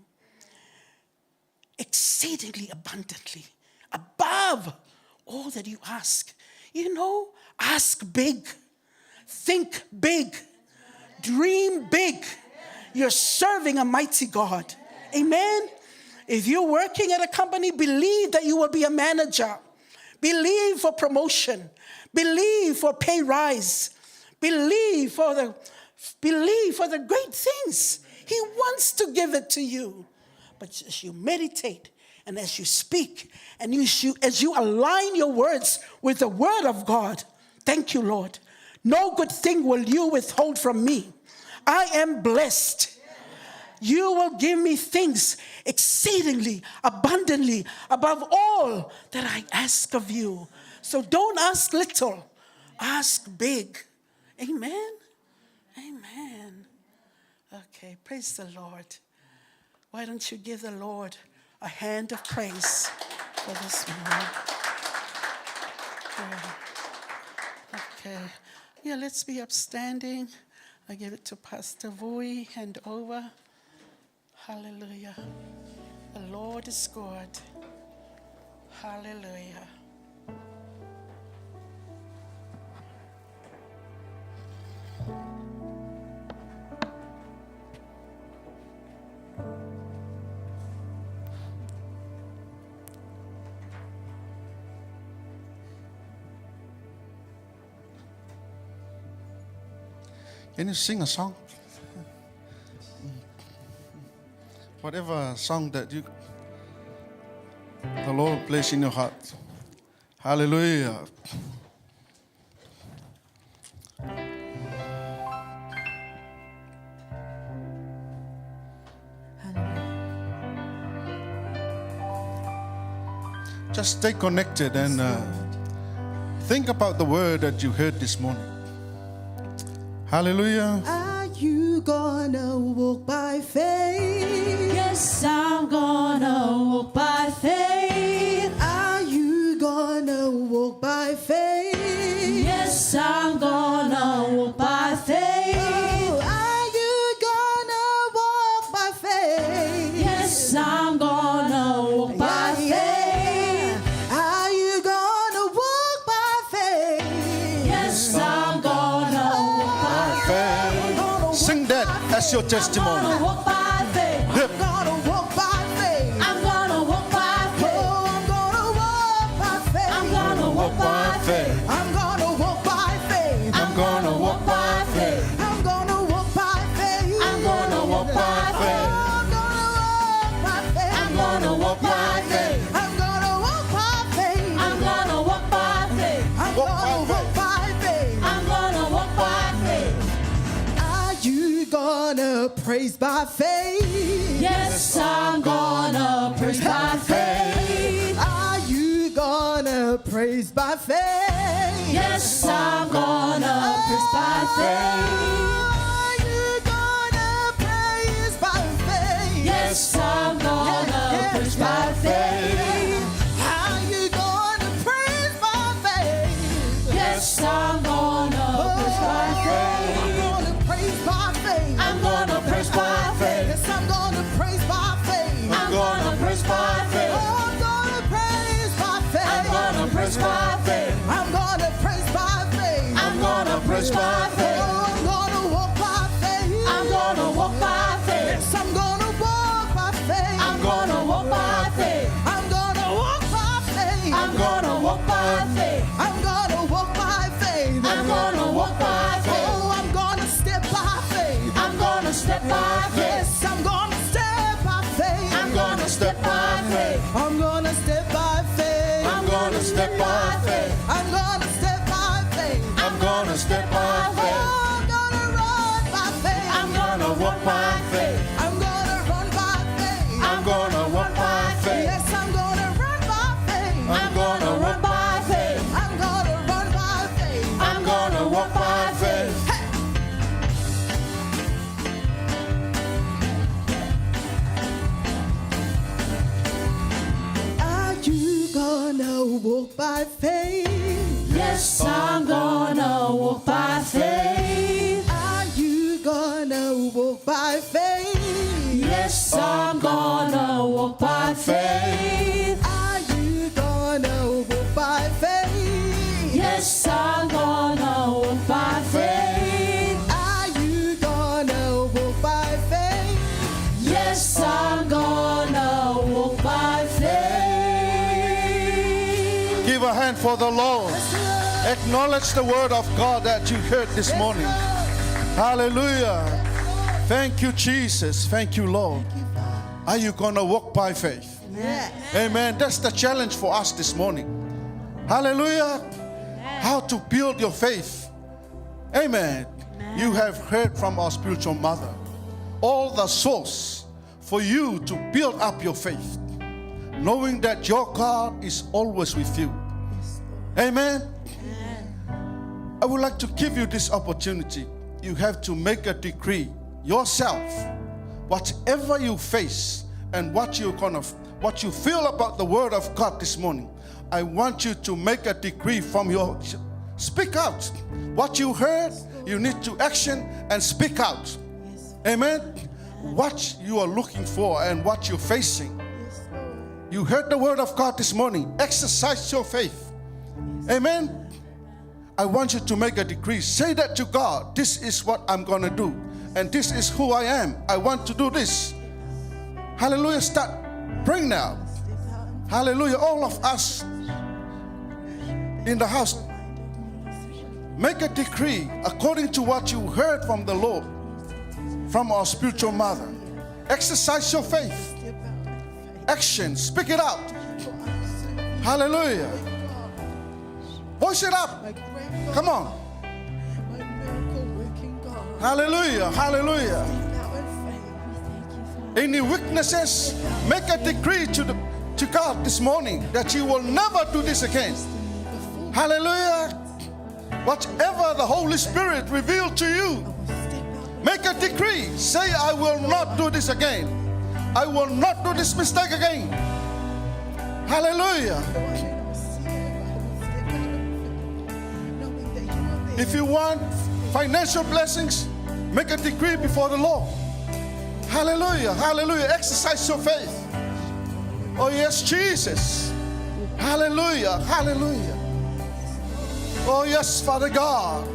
Exceedingly abundantly, above all that you ask. You know, ask big, think big, dream big. You're serving a mighty God. Amen? If you're working at a company, believe that you will be a manager. Believe for promotion. Believe for pay rise. Believe for the great things. He wants to give it to you. But as you meditate and as you speak and as you align your words with the word of God, thank you, Lord. No good thing will you withhold from me. I am blessed. You will give me things exceedingly, abundantly, above all that I ask of you. So don't ask little, ask big. Amen? Amen. Okay, praise the Lord. Why don't you give the Lord a hand of praise for this morning? Okay. Yeah, let's be upstanding. I give it to Pastor Vui. Hand over. Hallelujah. The Lord is good. Hallelujah. Can you sing a song? Whatever song that the Lord placed in your heart. Hallelujah. Just stay connected and think about the word that you heard this morning. Hallelujah. Are you gonna walk by faith? Yes, I'm gonna walk by faith. Are you gonna walk by faith? Yes, I'm gonna walk by faith. Oh, are you gonna walk by faith? Yes, I'm gonna walk by faith. Are you gonna walk by faith? Yes, I'm gonna walk by faith. Sing that as your testimony. I'm gonna walk by faith. I'm gonna walk by faith. I'm gonna walk by faith. Oh, I'm gonna walk by faith. I'm gonna walk by faith. I'm gonna walk by faith. I'm gonna walk by faith. I'm gonna walk by faith. I'm gonna walk by faith. I'm gonna walk by faith. I'm gonna walk by faith. I'm gonna walk by faith. I'm gonna walk by faith. I'm gonna walk by faith. Are you gonna gonna praise by faith? Yes, I'm gonna praise by faith. Are you gonna praise by faith? Yes, I'm gonna praise by faith. Are you gonna praise by faith? Yes, I'm gonna praise by faith. Are you gonna praise by faith? Yes, I'm gonna praise by faith. I'm gonna praise by faith. I'm gonna praise by faith. Yes, I'm gonna praise by faith. I'm gonna praise by faith. Oh, I'm gonna praise by faith. I'm gonna praise by faith. I'm gonna praise by faith. I'm gonna praise by faith. Oh, I'm gonna walk by faith. I'm gonna walk by faith. Yes, I'm gonna walk by faith. I'm gonna walk by faith. I'm gonna walk by faith. I'm gonna walk by faith. I'm gonna walk by faith. I'm gonna walk by faith. Oh, I'm gonna step by faith. I'm gonna step by faith. Yes, I'm gonna step by faith. I'm gonna step by faith. I'm gonna step by faith. I'm gonna step by faith. I'm gonna step by faith. I'm gonna step by faith. Oh, I'm gonna run by faith. I'm gonna walk by faith. I'm gonna run by faith. I'm gonna walk by faith. Yes, I'm gonna run by faith. I'm gonna run by faith. I'm gonna run by faith. I'm gonna walk by faith. Are you gonna walk by faith? Yes, I'm gonna walk by faith. Are you gonna walk by faith? Yes, I'm gonna walk by faith. Are you gonna walk by faith? Yes, I'm gonna walk by faith. Are you gonna walk by faith? Yes, I'm gonna walk by faith. Give a hand for the Lord. Acknowledge the word of God that you heard this morning. Hallelujah. Thank you, Jesus. Thank you, Lord. Are you going to walk by faith? Yeah. Amen. That's the challenge for us this morning. Hallelujah. How to build your faith. Amen. You have heard from our spiritual mother all the source for you to build up your faith, knowing that your God is always with you. Amen. I would like to give you this opportunity. You have to make a decree yourself. Whatever you face and what you feel about the word of God this morning, I want you to make a decree from your speak out. What you heard, you need to action and speak out. Amen. What you are looking for and what you're facing. You heard the word of God this morning. Exercise your faith. Amen. I want you to make a decree. Say that to God. This is what I'm going to do. And this is who I am. I want to do this. Hallelujah. Start praying now. Hallelujah. All of us in the house, make a decree according to what you heard from the Lord, from our spiritual mother. Exercise your faith. Action. Speak it out. Hallelujah. Voice it up. Come on. Hallelujah. Hallelujah. Any weaknesses, make a decree to God this morning that you will never do this again. Hallelujah. Whatever the Holy Spirit revealed to you, make a decree. Say, I will not do this again. I will not do this mistake again. Hallelujah. If you want financial blessings, make a decree before the Lord. Hallelujah. Hallelujah. Exercise your faith. Oh, yes, Jesus. Hallelujah. Hallelujah. Oh, yes, Father God.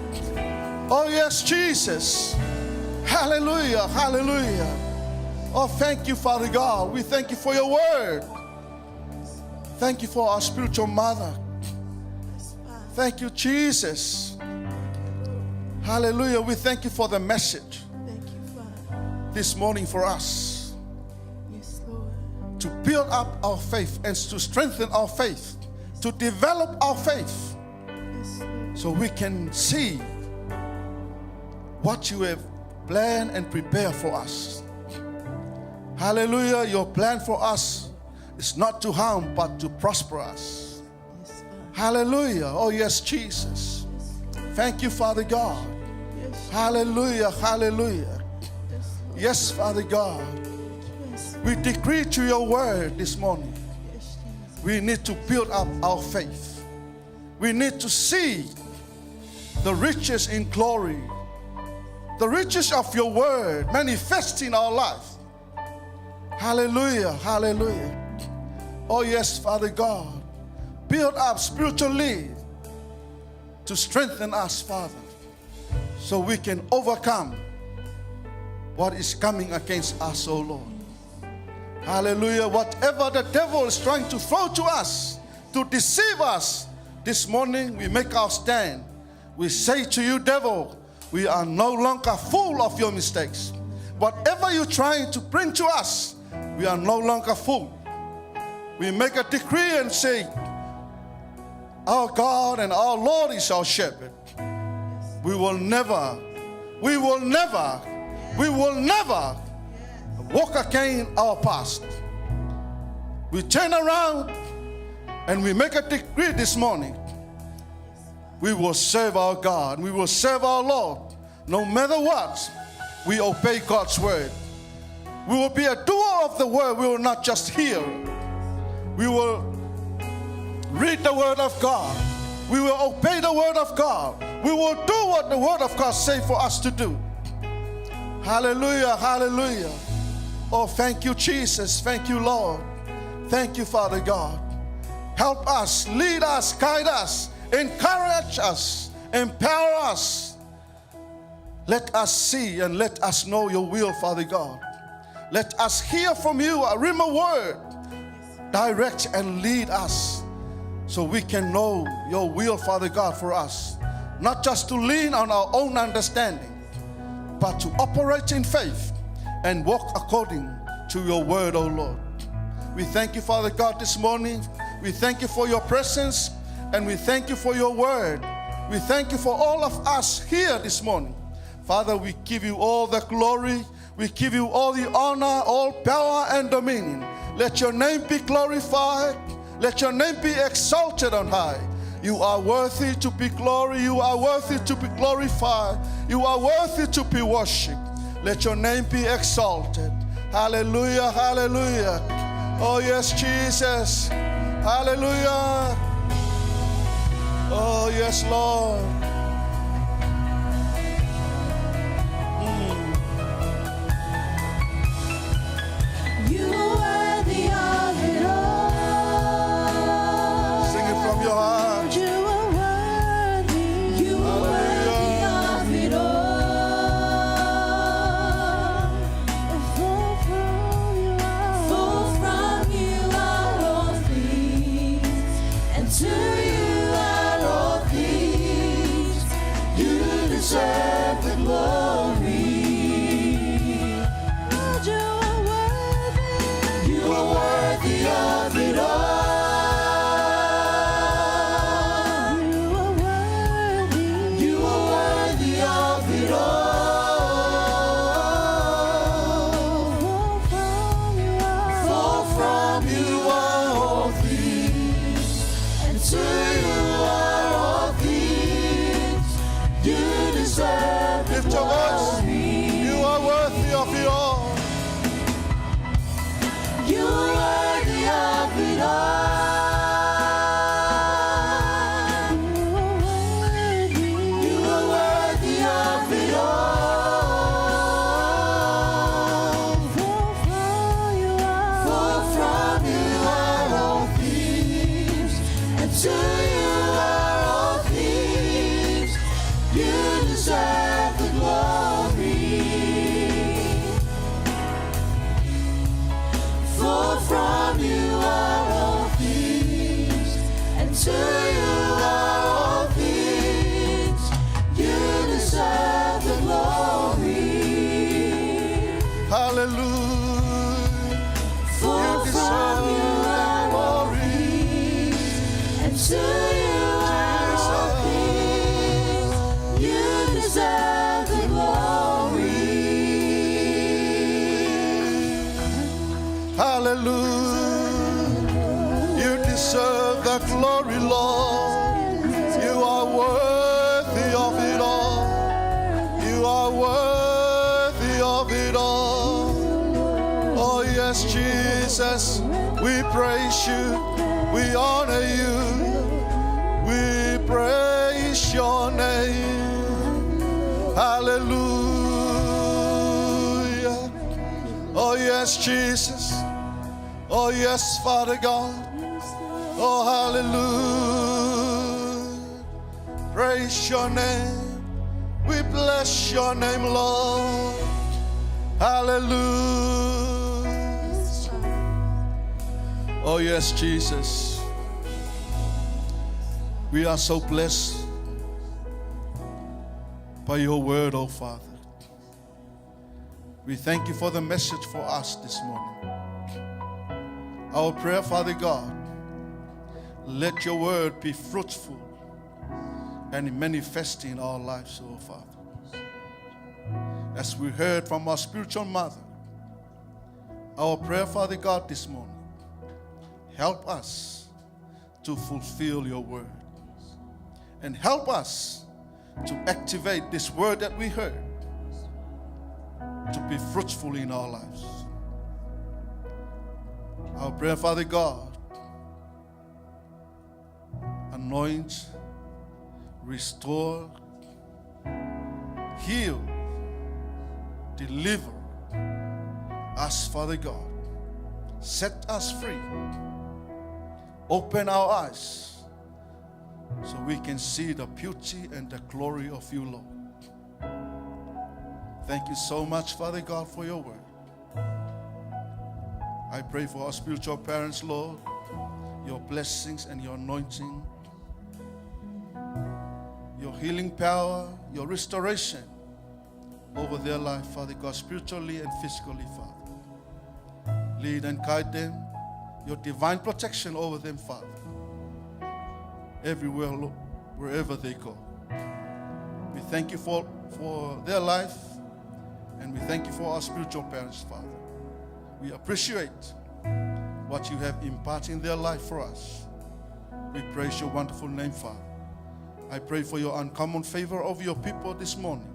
Oh, yes, Jesus. Hallelujah. Hallelujah. Oh, thank you, Father God. We thank you for your word. Thank you for our spiritual mother. Thank you, Jesus. Hallelujah. We thank you for the message this morning for us. To build up our faith and to strengthen our faith, to develop our faith, so we can see what you have plan and prepare for us. Hallelujah. Your plan for us is not to harm, but to prosper us. Yes, Father. Hallelujah. Oh, yes, Jesus. Thank you, Father God. Yes, Hallelujah. Hallelujah. yes, Lord. Yes, Father God. Yes, We decree to your word this morning. yes, Jesus. We need to build up our faith. We need to see the riches in glory, the riches of your word manifest in our life. Hallelujah, hallelujah. Oh yes, Father God, build up spiritually to strengthen us, Father, so we can overcome what is coming against us, oh Lord. Hallelujah. Whatever the devil is trying to throw to us to deceive us, this morning we make our stand. We say to you, devil, we are no longer full of your mistakes. Whatever you're trying to bring to us, we are no longer full. We make a decree and say, our God and our Lord is our shepherd. We will never walk again our past. We turn around and we make a decree this morning. We will serve our God. We will serve our Lord. No matter what, we obey God's word. We will be a doer of the word. We will not just hear. We will read the word of God. We will obey the word of God. We will do what the word of God says for us to do. Hallelujah, hallelujah. Oh, thank you, Jesus. Thank you, Lord. Thank you, Father God. Help us, lead us, guide us, encourage us, empower us. Let us see and let us know your will, Father God. Let us hear from you a rhema word. Direct and lead us so we can know your will, Father God, for us. Not just to lean on our own understanding, but to operate in faith and walk according to your word, O Lord. We thank you, Father God, this morning. We thank you for your presence and we thank you for your word. We thank you for all of us here this morning. Father, we give you all the glory. We give you all the honor, all power and dominion. Let your name be glorified. Let your name be exalted on high. You are worthy to be glory. You are worthy to be glorified. You are worthy to be worshipped. Let your name be exalted. Hallelujah, hallelujah. Oh yes, Jesus. Hallelujah. Oh yes, Lord. You are worthy of it all. Sing it from your heart. You are worthy. You are worthy of it all. For from you are all things, and to you are all things. Hallelujah. You deserve the glory, Lord. You are worthy of it all. You are worthy of it all. Oh yes, Jesus, we praise you. We honor you. We praise your name. Hallelujah. Oh yes, Jesus. Oh yes, Father God. Oh hallelujah. Praise your name. We bless your name, Lord. Hallelujah. Oh yes, Jesus. We are so blessed by your word, oh Father. We thank you for the message for us this morning. Our prayer, Father God, let your word be fruitful and manifest in our lives, oh Father. As we heard from our spiritual mother, our prayer, Father God, this morning, help us to fulfill your word. And help us to activate this word that we heard to be fruitful in our lives. Our prayer, Father God, anoint, restore, heal, deliver us, Father God. Set us free. Open our eyes so we can see the beauty and the glory of you, Lord. Thank you so much, Father God, for your word. I pray for our spiritual parents, Lord, your blessings and your anointing, your healing power, your restoration over their life, Father God, spiritually and physically, Father. Lead and guide them, your divine protection over them, Father. Everywhere, Lord, wherever they go. We thank you for their life, and we thank you for our spiritual parents, Father. We appreciate what you have imparted in their life for us. We praise your wonderful name, Father. I pray for your uncommon favor over your people this morning.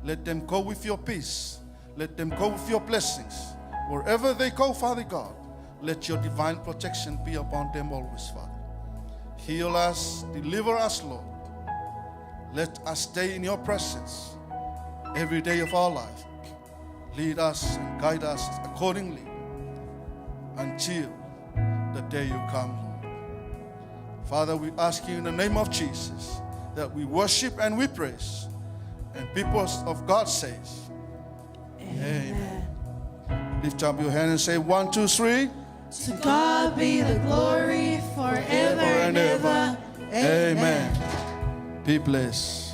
Let them go with your peace. Let them go with your blessings. Wherever they go, Father God, let your divine protection be upon them always, Father. Heal us, deliver us, Lord. Let us stay in your presence every day of our life. Lead us and guide us accordingly until the day you come, Lord. Father, we ask you in the name of Jesus that we worship and we praise. And people of God says, Amen. Lift up your hand and say 1, 2, 3. To God be the glory forever and ever. Amen. Be blessed.